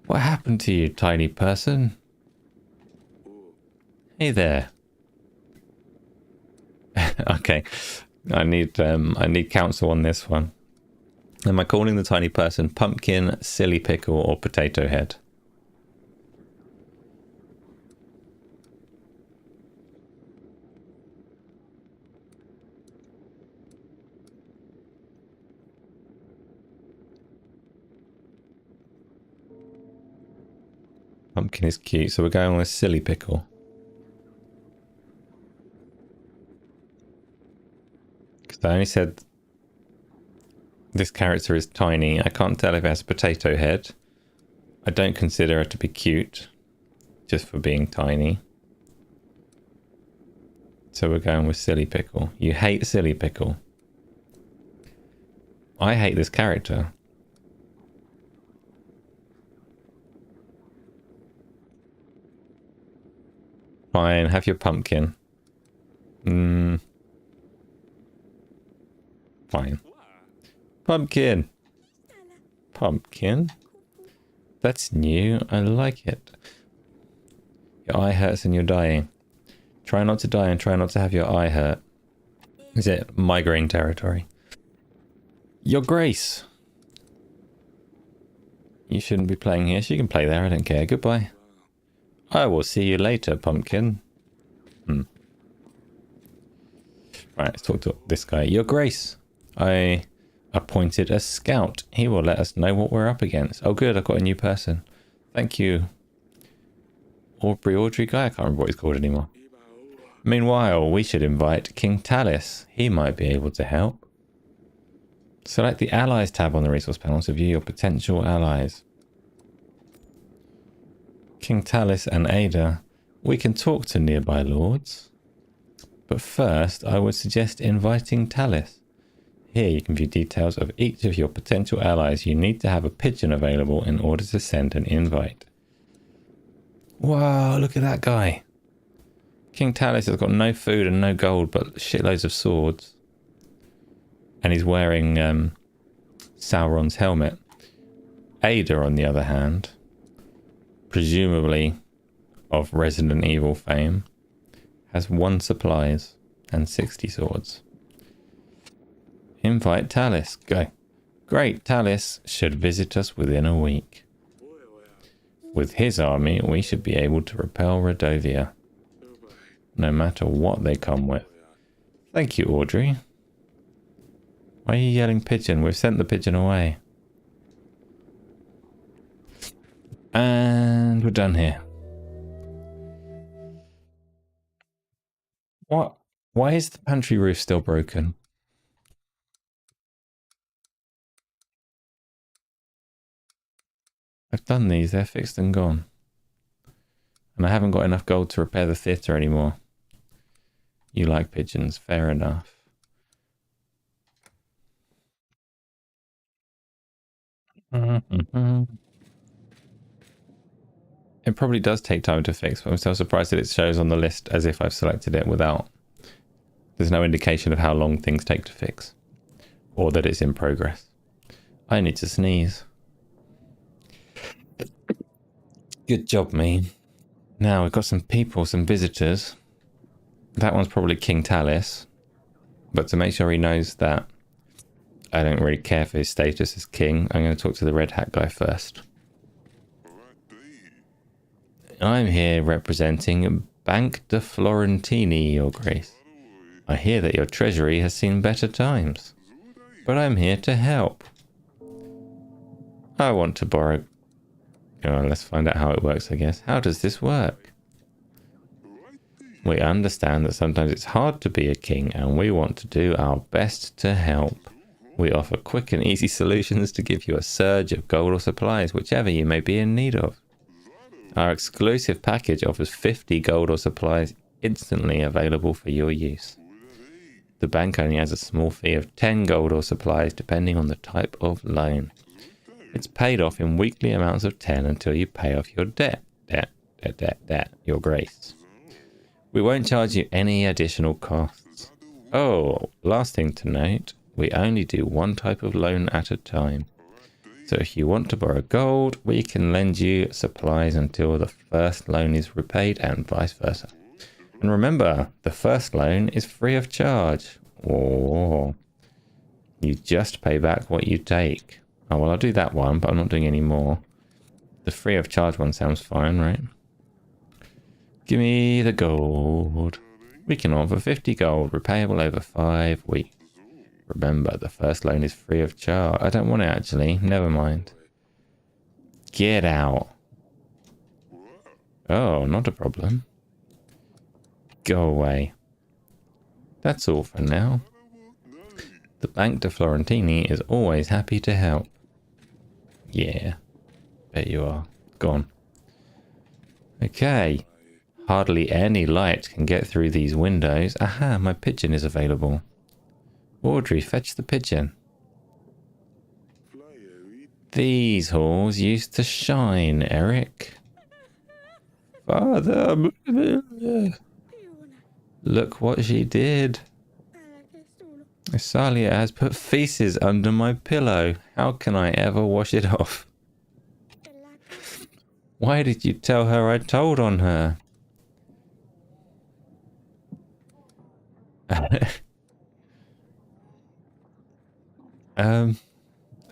What happened to you, tiny person? Hey there. Okay, I need counsel on this one. Am I calling the tiny person pumpkin, silly pickle, or potato head? Pumpkin is cute, so we're going with silly pickle. Because I only said this character is tiny. I can't tell if it has a potato head. I don't consider her to be cute, just for being tiny. So we're going with silly pickle. You hate silly pickle. I hate this character. Fine, have your pumpkin. Fine. Pumpkin. Pumpkin. That's new. I like it. Your eye hurts and you're dying. Try not to die and try not to have your eye hurt. Is it migraine territory? Your Grace. You shouldn't be playing here. She can play there. I don't care. Goodbye. I will see you later, pumpkin. Right, let's talk to this guy. Your Grace. I appointed a scout. He will let us know what we're up against. Oh good, I've got a new person. Thank you. Audrey guy? I can't remember what he's called anymore. Meanwhile, we should invite King Talis. He might be able to help. Select the Allies tab on the resource panel to view your potential allies. King Talis and Ada. We can talk to nearby lords. But first, I would suggest inviting Talis. Here you can view details of each of your potential allies. You need to have a pigeon available in order to send an invite. Wow, look at that guy. King Talis has got no food and no gold, but shitloads of swords. And he's wearing Sauron's helmet. Ada, on the other hand, presumably of Resident Evil fame, has 1 supplies and 60 swords. Invite Talis. Go. Great, Talis should visit us within a week. With his army, we should be able to repel Redovia, no matter what they come with. Thank you, Audrey. Why are you yelling pigeon? We've sent the pigeon away. And we're done here. What? Why is the pantry roof still broken? I've done these, they're fixed and gone. And I haven't got enough gold to repair the theatre anymore. You like pigeons, fair enough. It probably does take time to fix, but I'm still surprised that it shows on the list as if I've selected it without. There's no indication of how long things take to fix. Or that it's in progress. I need to sneeze. Good job, me. Now we've got some people, some visitors. That one's probably King Talis. But to make sure he knows that I don't really care for his status as king, I'm going to talk to the red hat guy first. I'm here representing Bank de Florentini, your grace. I hear that your treasury has seen better times, but I'm here to help. I want to borrow... Oh, let's find out how it works, I guess. How does this work? We understand that sometimes it's hard to be a king, and we want to do our best to help. We offer quick and easy solutions to give you a surge of gold or supplies, whichever you may be in need of. Our exclusive package offers 50 gold or supplies instantly available for your use. The bank only has a small fee of 10 gold or supplies depending on the type of loan. It's paid off in weekly amounts of 10 until you pay off your debt, your grace. We won't charge you any additional costs. Oh, last thing to note, we only do one type of loan at a time. So if you want to borrow gold, we can lend you supplies until the first loan is repaid and vice versa. And remember, the first loan is free of charge. Oh, you just pay back what you take. Oh, well, I'll do that one, but I'm not doing any more. The free of charge one sounds fine, right? Give me the gold. We can offer 50 gold, repayable over 5 weeks. Remember, the first loan is free of charge. I don't want it, actually. Never mind. Get out. Oh, not a problem. Go away. That's all for now. The Bank de Florentini is always happy to help. Yeah, bet you are. Gone. Okay. Hardly any light can get through these windows. Aha, my pigeon is available. Audrey, fetch the pigeon. These halls used to shine, Eric. Father, look what she did. Salia has put feces under my pillow. How can I ever wash it off? Why did you tell her I told on her? I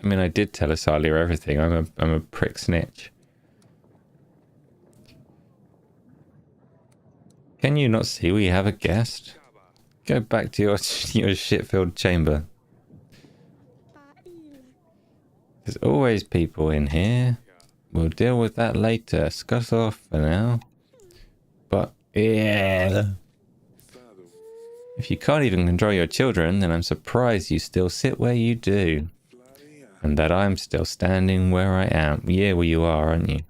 mean, I did tell Asalia everything. I'm a prick snitch. Can you not see we have a guest? Go back to your shit-filled chamber. There's always people in here. We'll deal with that later. Scuzz off for now. But, yeah. If you can't even control your children, then I'm surprised you still sit where you do. And that I'm still standing where I am. Yeah, well you are, aren't you?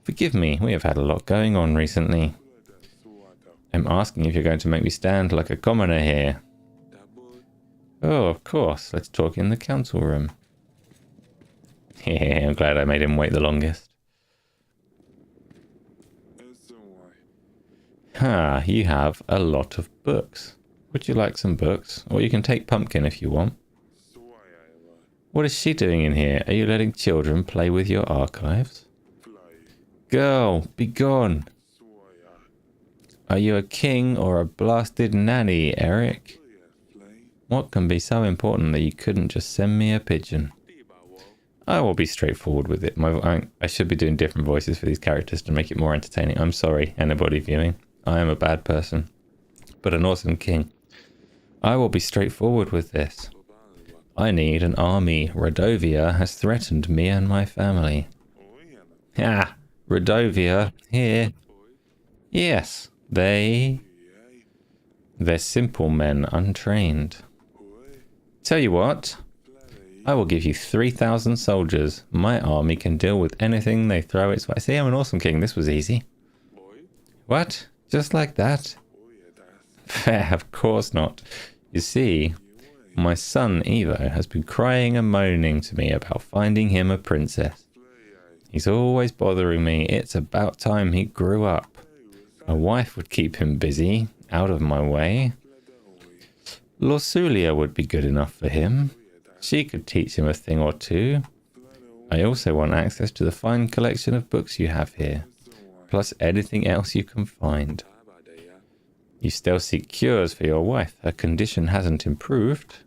Forgive me, we have had a lot going on recently. I'm asking if you're going to make me stand like a commoner here. Oh, of course. Let's talk in the council room. Yeah, I'm glad I made him wait the longest. Ah, you have a lot of books. Would you like some books? Or you can take Pumpkin if you want. What is she doing in here? Are you letting children play with your archives? Girl, be gone. Are you a king or a blasted nanny, Eric? What can be so important that you couldn't just send me a pigeon? I will be straightforward with it. I should be doing different voices for these characters to make it more entertaining. I'm sorry, anybody viewing. I am a bad person, but an awesome king. I will be straightforward with this. I need an army. Redovia has threatened me and my family. Ah, Redovia, here. Yes, they're simple men, untrained. Tell you what, I will give you 3,000 soldiers. My army can deal with anything they throw its way. See, I'm an awesome king. This was easy. What? Just like that? Of course not. You see, my son Evo has been crying and moaning to me about finding him a princess. He's always bothering me. It's about time he grew up. A wife would keep him busy, out of my way. Lorsulia would be good enough for him. She could teach him a thing or two. I also want access to the fine collection of books you have here, plus anything else you can find. You still seek cures for your wife. Her condition hasn't improved.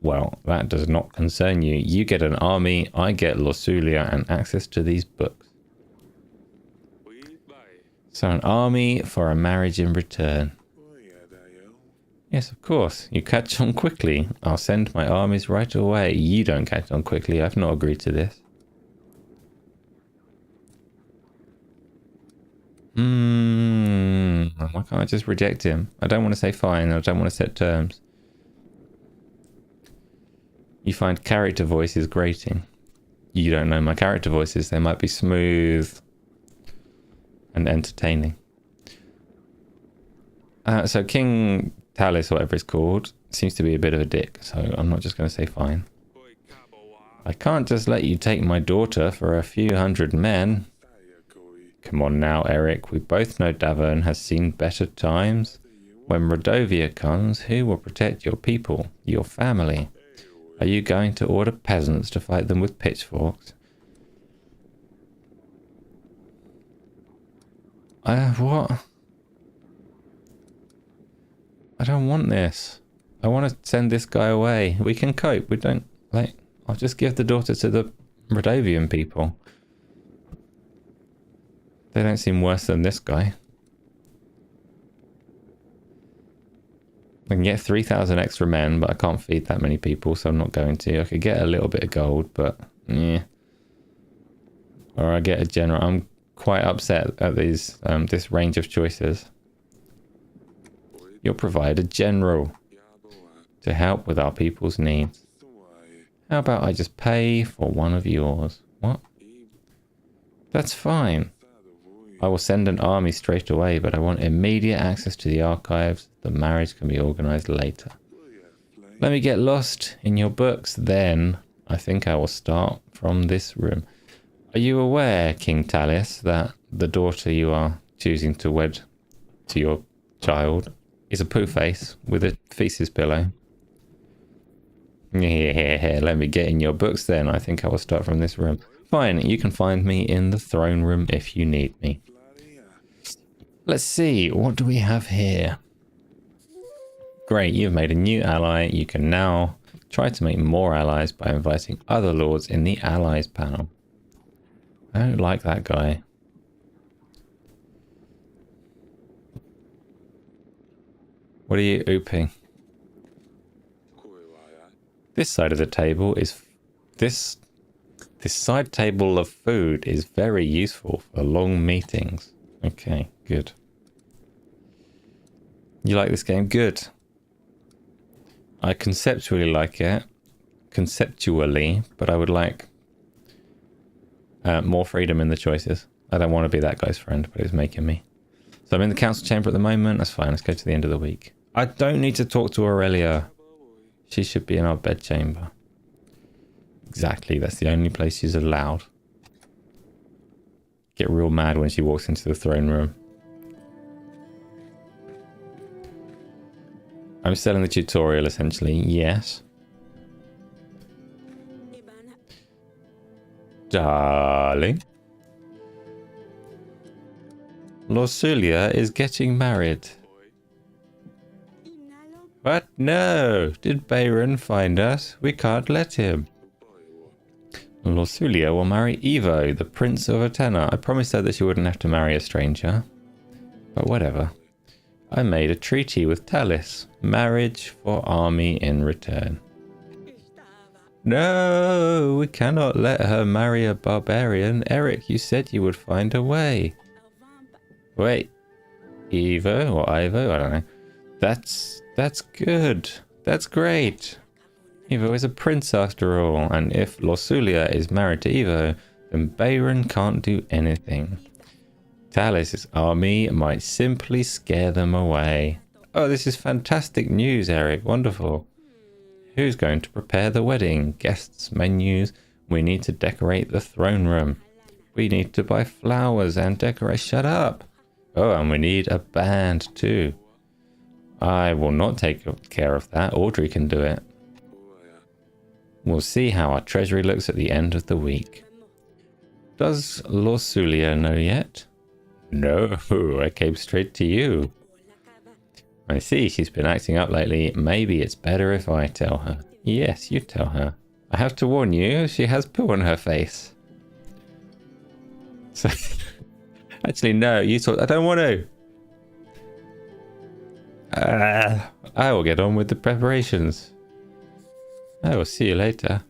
Well, that does not concern you. You get an army, I get Lorsulia and access to these books. So an army for a marriage in return. Yes, of course. You catch on quickly. I'll send my armies right away. You don't catch on quickly. I've not agreed to this. Why can't I just reject him? I don't want to say fine. I don't want to set terms. You find character voices grating. You don't know my character voices. They might be smooth and entertaining. So King Talis, whatever it's called, seems to be a bit of a dick. So I'm not just going to say fine. I can't just let you take my daughter for a few hundred men. Come on now, Eric. We both know Davern has seen better times. When Rodovia comes, who will protect your people, your family? Are you going to order peasants to fight them with pitchforks? What? I don't want this. I want to send this guy away. We can cope. We don't, like, I'll just give the daughter to the Rodovian people. They don't seem worse than this guy. I can get 3,000 extra men, but I can't feed that many people, so I'm not going to. I could get a little bit of gold, but yeah. Or I get a general. I'm quite upset at these this range of choices. You'll provide a general to help with our people's needs. How about I just pay for one of yours? What? That's fine. I will send an army straight away, but I want immediate access to the archives. The marriage can be organized later. Let me get lost in your books, then I think I will start from this room. Are you aware, King Talis, that the daughter you are choosing to wed to your child is a poo face with a feces pillow? Yeah, let me get in your books then. I think I will start from this room. Fine, you can find me in the throne room if you need me. Let's see, what do we have here? Great, you've made a new ally. You can now try to make more allies by inviting other lords in the allies panel. I don't like that guy. What are you ooping? This side of the table is... This side table of food is very useful for long meetings. Okay, good. You like this game? Good. I conceptually like it. Conceptually, but I would like more freedom in the choices. I don't want to be that guy's friend, but it's making me. So I'm in the council chamber at the moment. That's fine. Let's go to the end of the week. I don't need to talk to Aurelia. She should be in our bedchamber. Exactly. That's the only place she's allowed. Get real mad when she walks into the throne room. I'm still in the tutorial, essentially. Yes. Darling. Lorsulia is getting married. What? No! Did Bayron find us? We can't let him. Lorsulia will marry Evo, the Prince of Atenna. I promised her that she wouldn't have to marry a stranger. But whatever. I made a treaty with Talis. Marriage for army in return. No, we cannot let her marry a barbarian. Eric, you said you would find a way. Wait. Evo or Ivo? I don't know. That's good. That's great. Evo is a prince after all, and if Lorsulia is married to Evo, then Bayron can't do anything. Talis' army might simply scare them away. Oh, this is fantastic news, Eric. Wonderful. Who's going to prepare the wedding? Guests, menus. We need to decorate the throne room. We need to buy flowers and decorate. Shut up. Oh, and we need a band too. I will not take care of that. Audrey can do it. We'll see how our treasury looks at the end of the week. Does Lorsulia know yet? No, I came straight to you. I see she's been acting up lately. Maybe it's better if I tell her. Yes, you tell her. I have to warn you, she has poo on her face. So, Actually, no, you talk. I don't want to. I will get on with the preparations. I will see you later.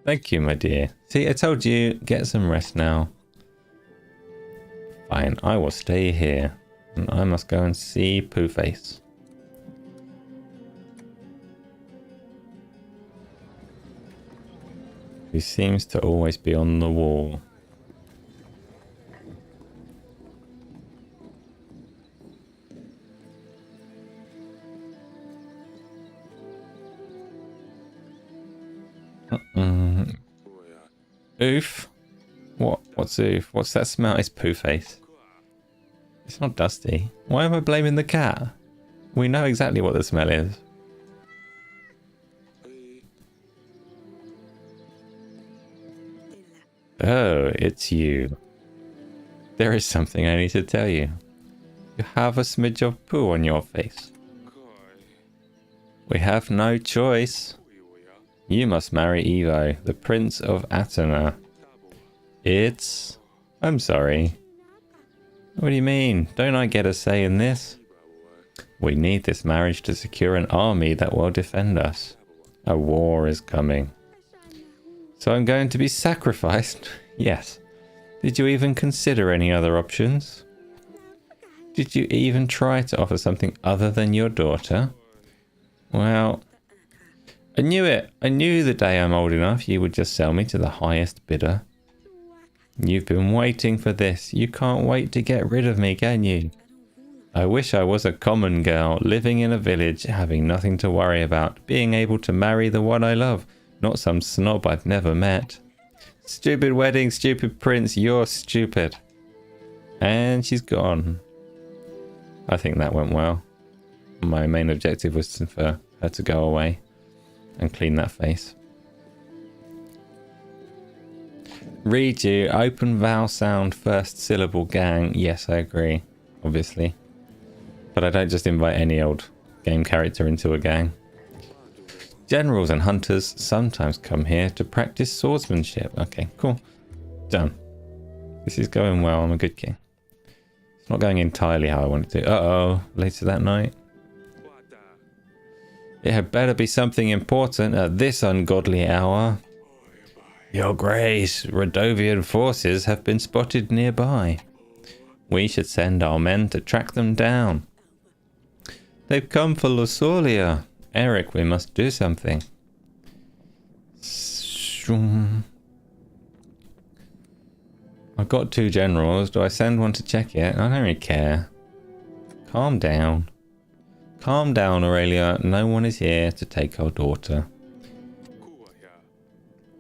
Thank you, my dear. See, I told you, get some rest now. Fine, I will stay here. And I must go and see Poohface. He seems to always be on the wall. Oof. What's oof? What's that smell? It's Poohface. It's not Dusty. Why am I blaming the cat? We know exactly what the smell is. Oh, it's you. There is something I need to tell you. You have a smidge of poo on your face. We have no choice. You must marry Evo, the Prince of Atena. I'm sorry. What do you mean? Don't I get a say in this? We need this marriage to secure an army that will defend us. A war is coming. So I'm going to be sacrificed? Yes. Did you even consider any other options? Did you even try to offer something other than your daughter? Well, I knew it. I knew the day I'm old enough you would just sell me to the highest bidder. You've been waiting for this. You can't wait to get rid of me, can you? I wish I was a common girl, living in a village, having nothing to worry about, being able to marry the one I love, not some snob I've never met. Stupid wedding, stupid prince, you're stupid. And she's gone. I think that went well. My main objective was for her to go away and clean that face. Read you, open vowel sound, first syllable gang. Yes, I agree, obviously. But I don't just invite any old game character into a gang. Generals and hunters sometimes come here to practice swordsmanship. Okay, cool. Done. This is going well. I'm a good king. It's not going entirely how I want it to. Uh-oh. Later that night. It had better be something important at this ungodly hour. Your Grace, Radovian forces have been spotted nearby. We should send our men to track them down. They've come for Lusolia. Eric, we must do something. I've got 2 generals. Do I send one to check it? I don't really care. Calm down. Calm down, Aurelia. No one is here to take our daughter.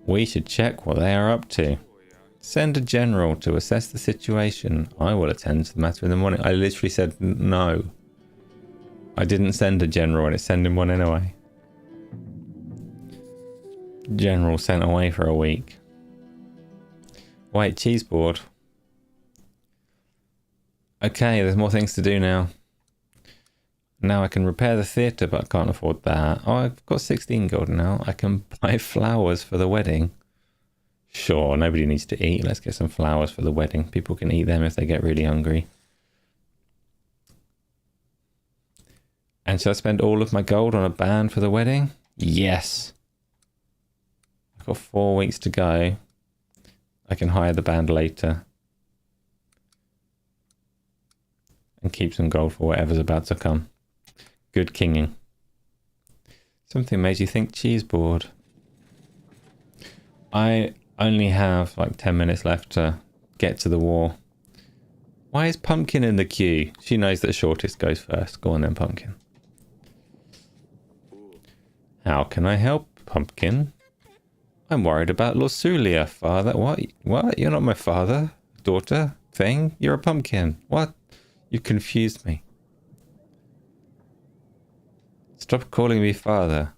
We should check what they are up to. Send a general to assess the situation. I will attend to the matter in the morning. I literally said no. I didn't send a general and it's sending one anyway. General sent away for a week. Wait, cheese board. Okay, there's more things to do now. Now I can repair the theatre, but I can't afford that. Oh, I've got 16 gold now. I can buy flowers for the wedding. Sure, nobody needs to eat. Let's get some flowers for the wedding. People can eat them if they get really hungry. And shall I spend all of my gold on a band for the wedding? Yes. I've got 4 weeks to go. I can hire the band later. And keep some gold for whatever's about to come. Good kinging. Something made you think cheese board. I only have like 10 minutes left to get to the war. Why is Pumpkin in the queue? She knows that shortest goes first. Go on then, Pumpkin. How can I help, Pumpkin? I'm worried about Lusolia, father. What? What? You're not my father? Daughter? Thing? You're a pumpkin. What? You confused me. Stop calling me father.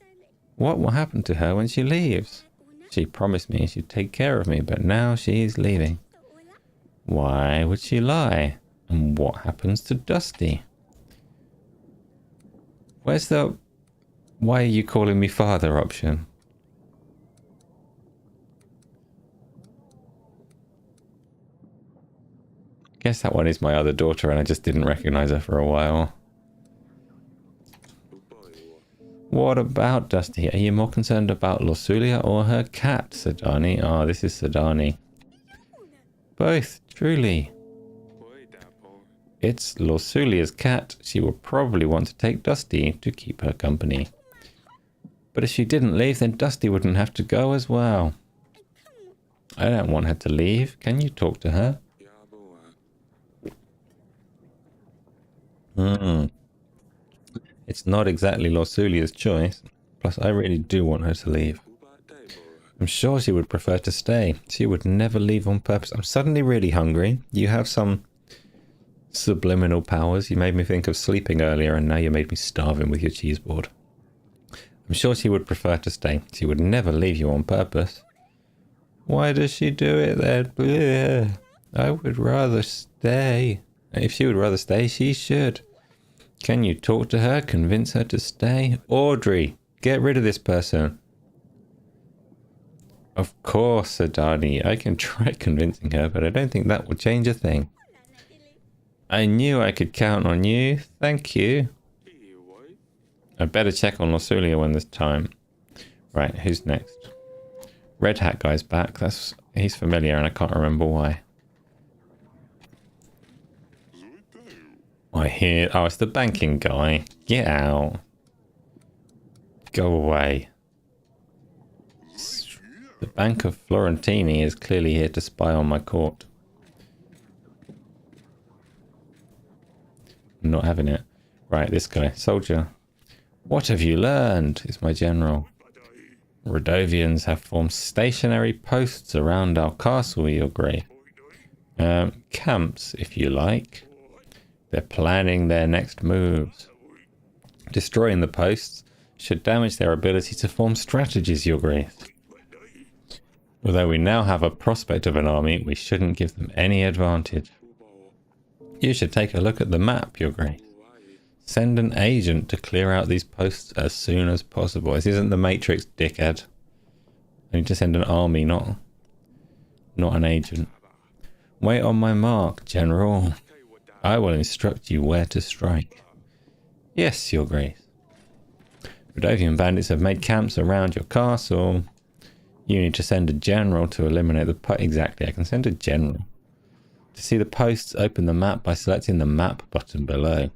What will happen to her when she leaves? She promised me she'd take care of me, but now she's leaving. Why would she lie? And what happens to Dusty? Where's the why are you calling me father option? Guess that one is my other daughter and I just didn't recognize her for a while. What about Dusty? Are you more concerned about Lorsulia or her cat, Sadani? Oh, this is Sadani. Both, truly. It's Lorsulia's cat. She will probably want to take Dusty to keep her company. But if she didn't leave, then Dusty wouldn't have to go as well. I don't want her to leave. Can you talk to her? It's not exactly Lorsulia's choice. Plus, I really do want her to leave. I'm sure she would prefer to stay. She would never leave on purpose. I'm suddenly really hungry. You have some subliminal powers. You made me think of sleeping earlier, and now you made me starving with your cheese board. I'm sure she would prefer to stay. She would never leave you on purpose. Why does she do it then? Blech. I would rather stay. If she would rather stay, she should. Can you talk to her? Convince her to stay? Audrey, get rid of this person. Of course, Sadani. I can try convincing her, but I don't think that will change a thing. I knew I could count on you. Thank you. I better check on Lorsulia when there's time. Right, who's next? Red Hat guy's back. He's familiar and I can't remember why. I hear... Oh, it's the banking guy. Get out. Go away. The Bank of Florentini is clearly here to spy on my court. I'm not having it. Right, this guy. Soldier. What have you learned? Is my general. Rodovians have formed stationary posts around our castle, Your Grace. Camps, if you like. They're planning their next moves. Destroying the posts should damage their ability to form strategies, Your Grace. Although we now have a prospect of an army, we shouldn't give them any advantage. You should take a look at the map, Your Grace. Send an agent to clear out these posts as soon as possible. This isn't the Matrix, dickhead. I need to send an army, not an agent. Wait on my mark, General. I will instruct you where to strike. Yes, Your Grace. Rodovian bandits have made camps around your castle. You need to send a general to eliminate the exactly, I can send a general. To see the posts, open the map by selecting the map button below.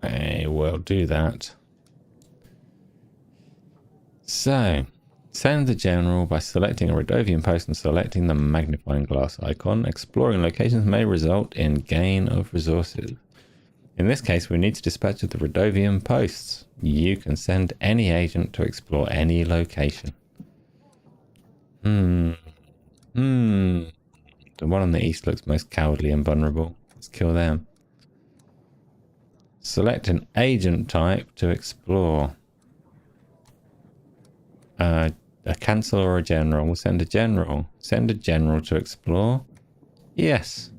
I will do that. So, send the general by selecting a Rodovian post and selecting the magnifying glass icon. Exploring locations may result in gain of resources. In this case, we need to dispatch the Rodovian posts. You can send any agent to explore any location. The one on the east looks most cowardly and vulnerable. Let's kill them. Select an agent type to explore. A cancel or a general. We'll send a general. Send a general to explore. Yes.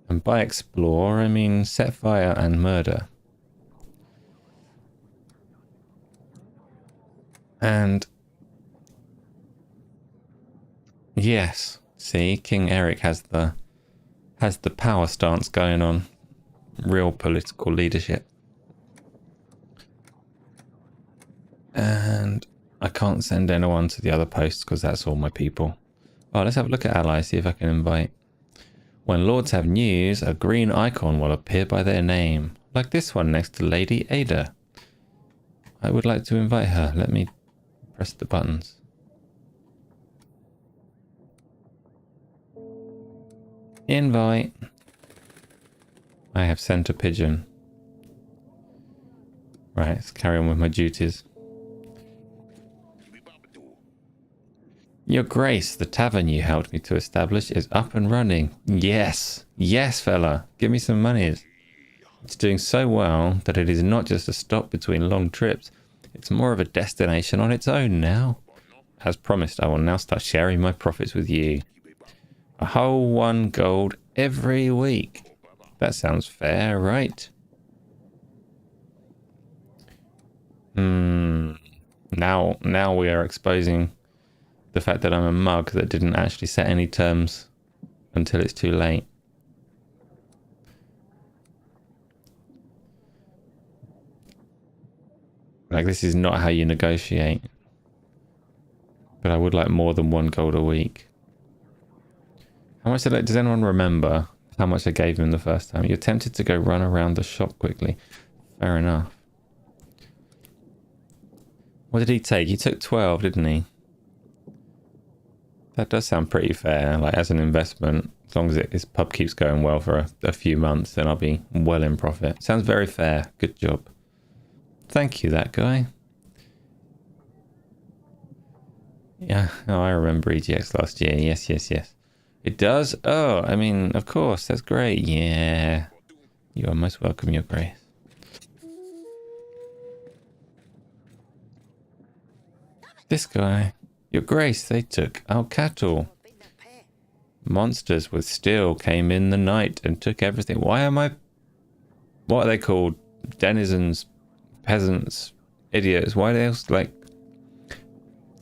And by explore, I mean set fire and murder. And yes, see, King Eric has the power stance going on. Real political leadership. And I can't send anyone to the other posts because that's all my people. Oh, let's have a look at allies, see if I can invite. When lords have news, a green icon will appear by their name, like this one next to Lady Ada. I would like to invite her. Let me press the buttons. Invite. I have sent a pigeon. Right, let's carry on with my duties. Your Grace, the tavern you helped me to establish is up and running. Yes, yes, fella. Give me some monies. It's doing so well that it is not just a stop between long trips. It's more of a destination on its own now. As promised, I will now start sharing my profits with you. A whole 1 gold every week. That sounds fair, right? Now we are exposing the fact that I'm a mug that didn't actually set any terms until it's too late. Like, this is not how you negotiate. But I would like more than 1 gold a week. How much does anyone remember how much I gave him the first time? You're tempted to go run around the shop quickly. Fair enough. What did he take? He took 12, didn't he? That does sound pretty fair. Like, as an investment, as long as his pub keeps going well for a few months, then I'll be well in profit. Sounds very fair. Good job. Thank you, that guy. Yeah, oh, I remember EGX last year. Yes, yes, yes. It does? Oh, I mean, of course. That's great. Yeah. You are most welcome, Your Grace. This guy. Your Grace, they took our cattle. Monsters with steel came in the night and took everything. Why am I... What are they called? Denizens, peasants, idiots. Why are they else, like,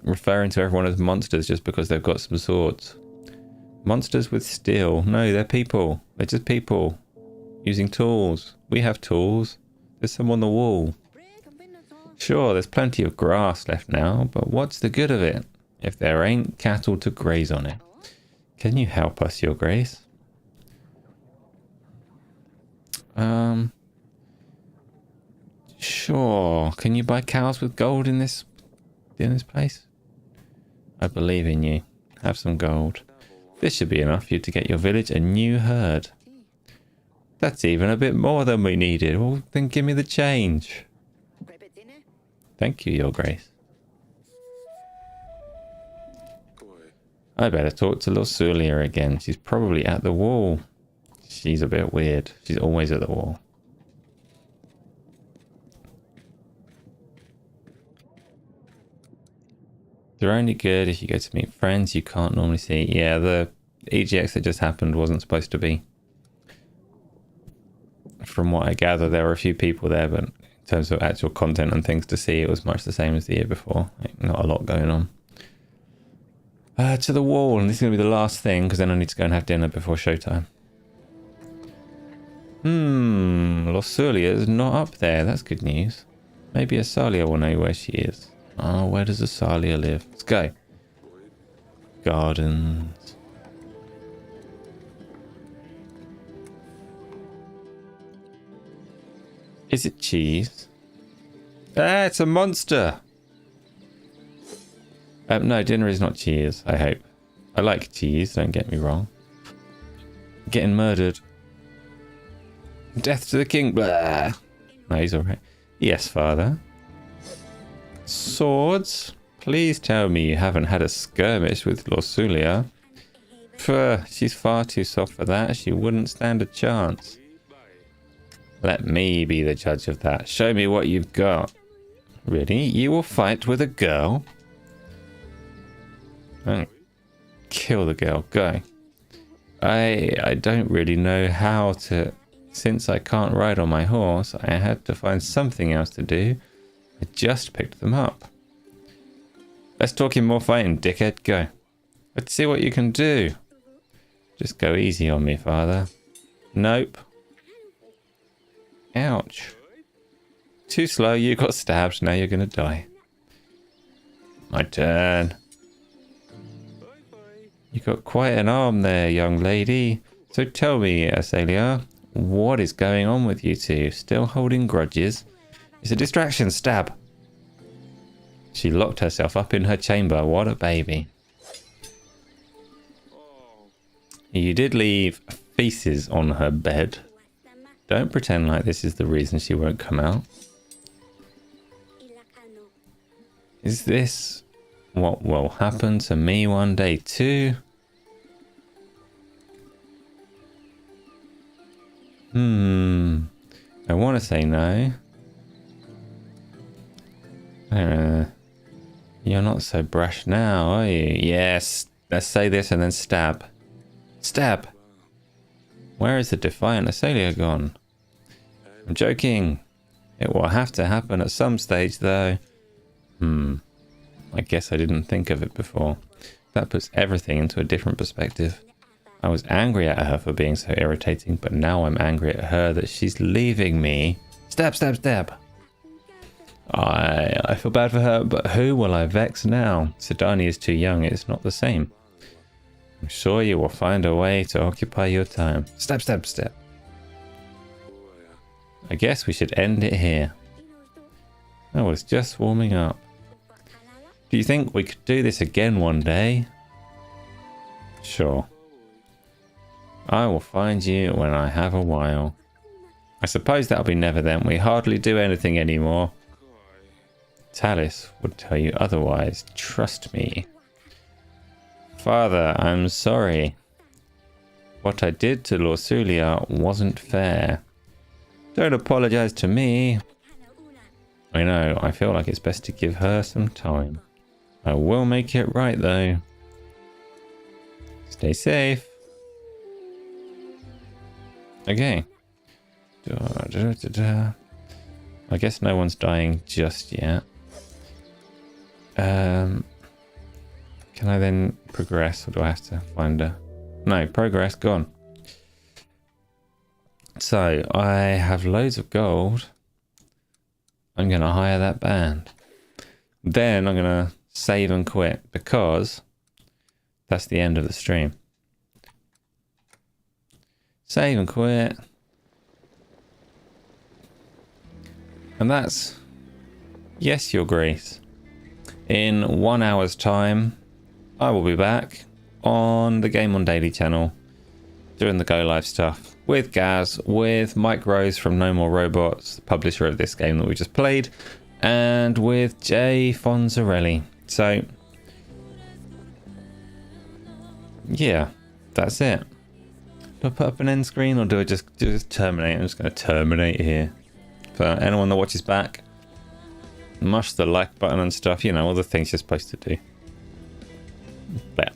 referring to everyone as monsters just because they've got some swords? Monsters with steel. No, they're people. They're just people using tools. We have tools. There's some on the wall. Sure, there's plenty of grass left now, but what's the good of it if there ain't cattle to graze on it? Can you help us, Your Grace? Sure. Can you buy cows with gold in this place? I believe in you. Have some gold. This should be enough for you to get your village a new herd. That's even a bit more than we needed. Well, then give me the change. Thank you, Your Grace. I better talk to Lorsulia again. She's probably at the wall. She's a bit weird. She's always at the wall. They're only good if you go to meet friends you can't normally see. Yeah, the EGX that just happened wasn't supposed to be. From what I gather, there were a few people there, but in terms of actual content and things to see, it was much the same as the year before. Like, not a lot going on. To the wall, and this is going to be the last thing, because then I need to go and have dinner before showtime. Lorsulia is not up there. That's good news. Maybe Asalia will know where she is. Oh, where does Asalia live? Let's go. Gardens. Is it cheese? Ah, it's a monster! No, dinner is not cheese, I hope. I like cheese, don't get me wrong. Getting murdered. Death to the king. Blah. No, he's alright. Yes, father. Swords? Please tell me you haven't had a skirmish with Lorsulia. She's far too soft for that. She wouldn't stand a chance. Let me be the judge of that. Show me what you've got. Really? You will fight with a girl? Oh. Kill the girl. Go. I don't really know how to... Since I can't ride on my horse, I had to find something else to do. I just picked them up. Let's talk in more fighting, dickhead. Go. Let's see what you can do. Just go easy on me, father. Nope. Ouch. Too slow, you got stabbed, now you're gonna die. My turn. You got quite an arm there, young lady. So tell me, Asalia, what is going on with you two? Still holding grudges? It's a distraction, stab. She locked herself up in her chamber. What a baby. You did leave feces on her bed. Don't pretend like this is the reason she won't come out. Is this what will happen to me one day too? I want to say no. You're not so brash now, are you? Yes. Let's say this and then stab. Stab! Where is the defiant Asalia gone? I'm joking. It will have to happen at some stage, though. I guess I didn't think of it before. That puts everything into a different perspective. I was angry at her for being so irritating, but now I'm angry at her that she's leaving me. Stab, stab, stab. I feel bad for her, but who will I vex now? Sidani is too young, it's not the same. I'm sure you will find a way to occupy your time. Stab, stab, stab. I guess we should end it here. I was just warming up. Do you think we could do this again one day? Sure. I will find you when I have a while. I suppose that'll be never then. We hardly do anything anymore. Talis would tell you otherwise. Trust me. Father, I'm sorry. What I did to Lorsulia wasn't fair. Don't apologize to me. I know, I feel like it's best to give her some time. I will make it right though. Stay safe. Okay. I guess no one's dying just yet. Can I then progress, or do I have to find a... No, progress, gone. So, I have loads of gold. I'm going to hire that band. Then I'm going to save and quit, because that's the end of the stream. Save and quit. And that's... Yes, Your Grace. In 1 hour's time, I will be back on the Game On Daily channel doing the Go Live stuff with Gaz, with Mike Rose from No More Robots, the publisher of this game that we just played, and with Jay Fonzarelli. So, yeah, that's it. Do I put up an end screen or do I just terminate? I'm just going to terminate here. For anyone that watches back, mush the like button and stuff, you know, all the things you're supposed to do. But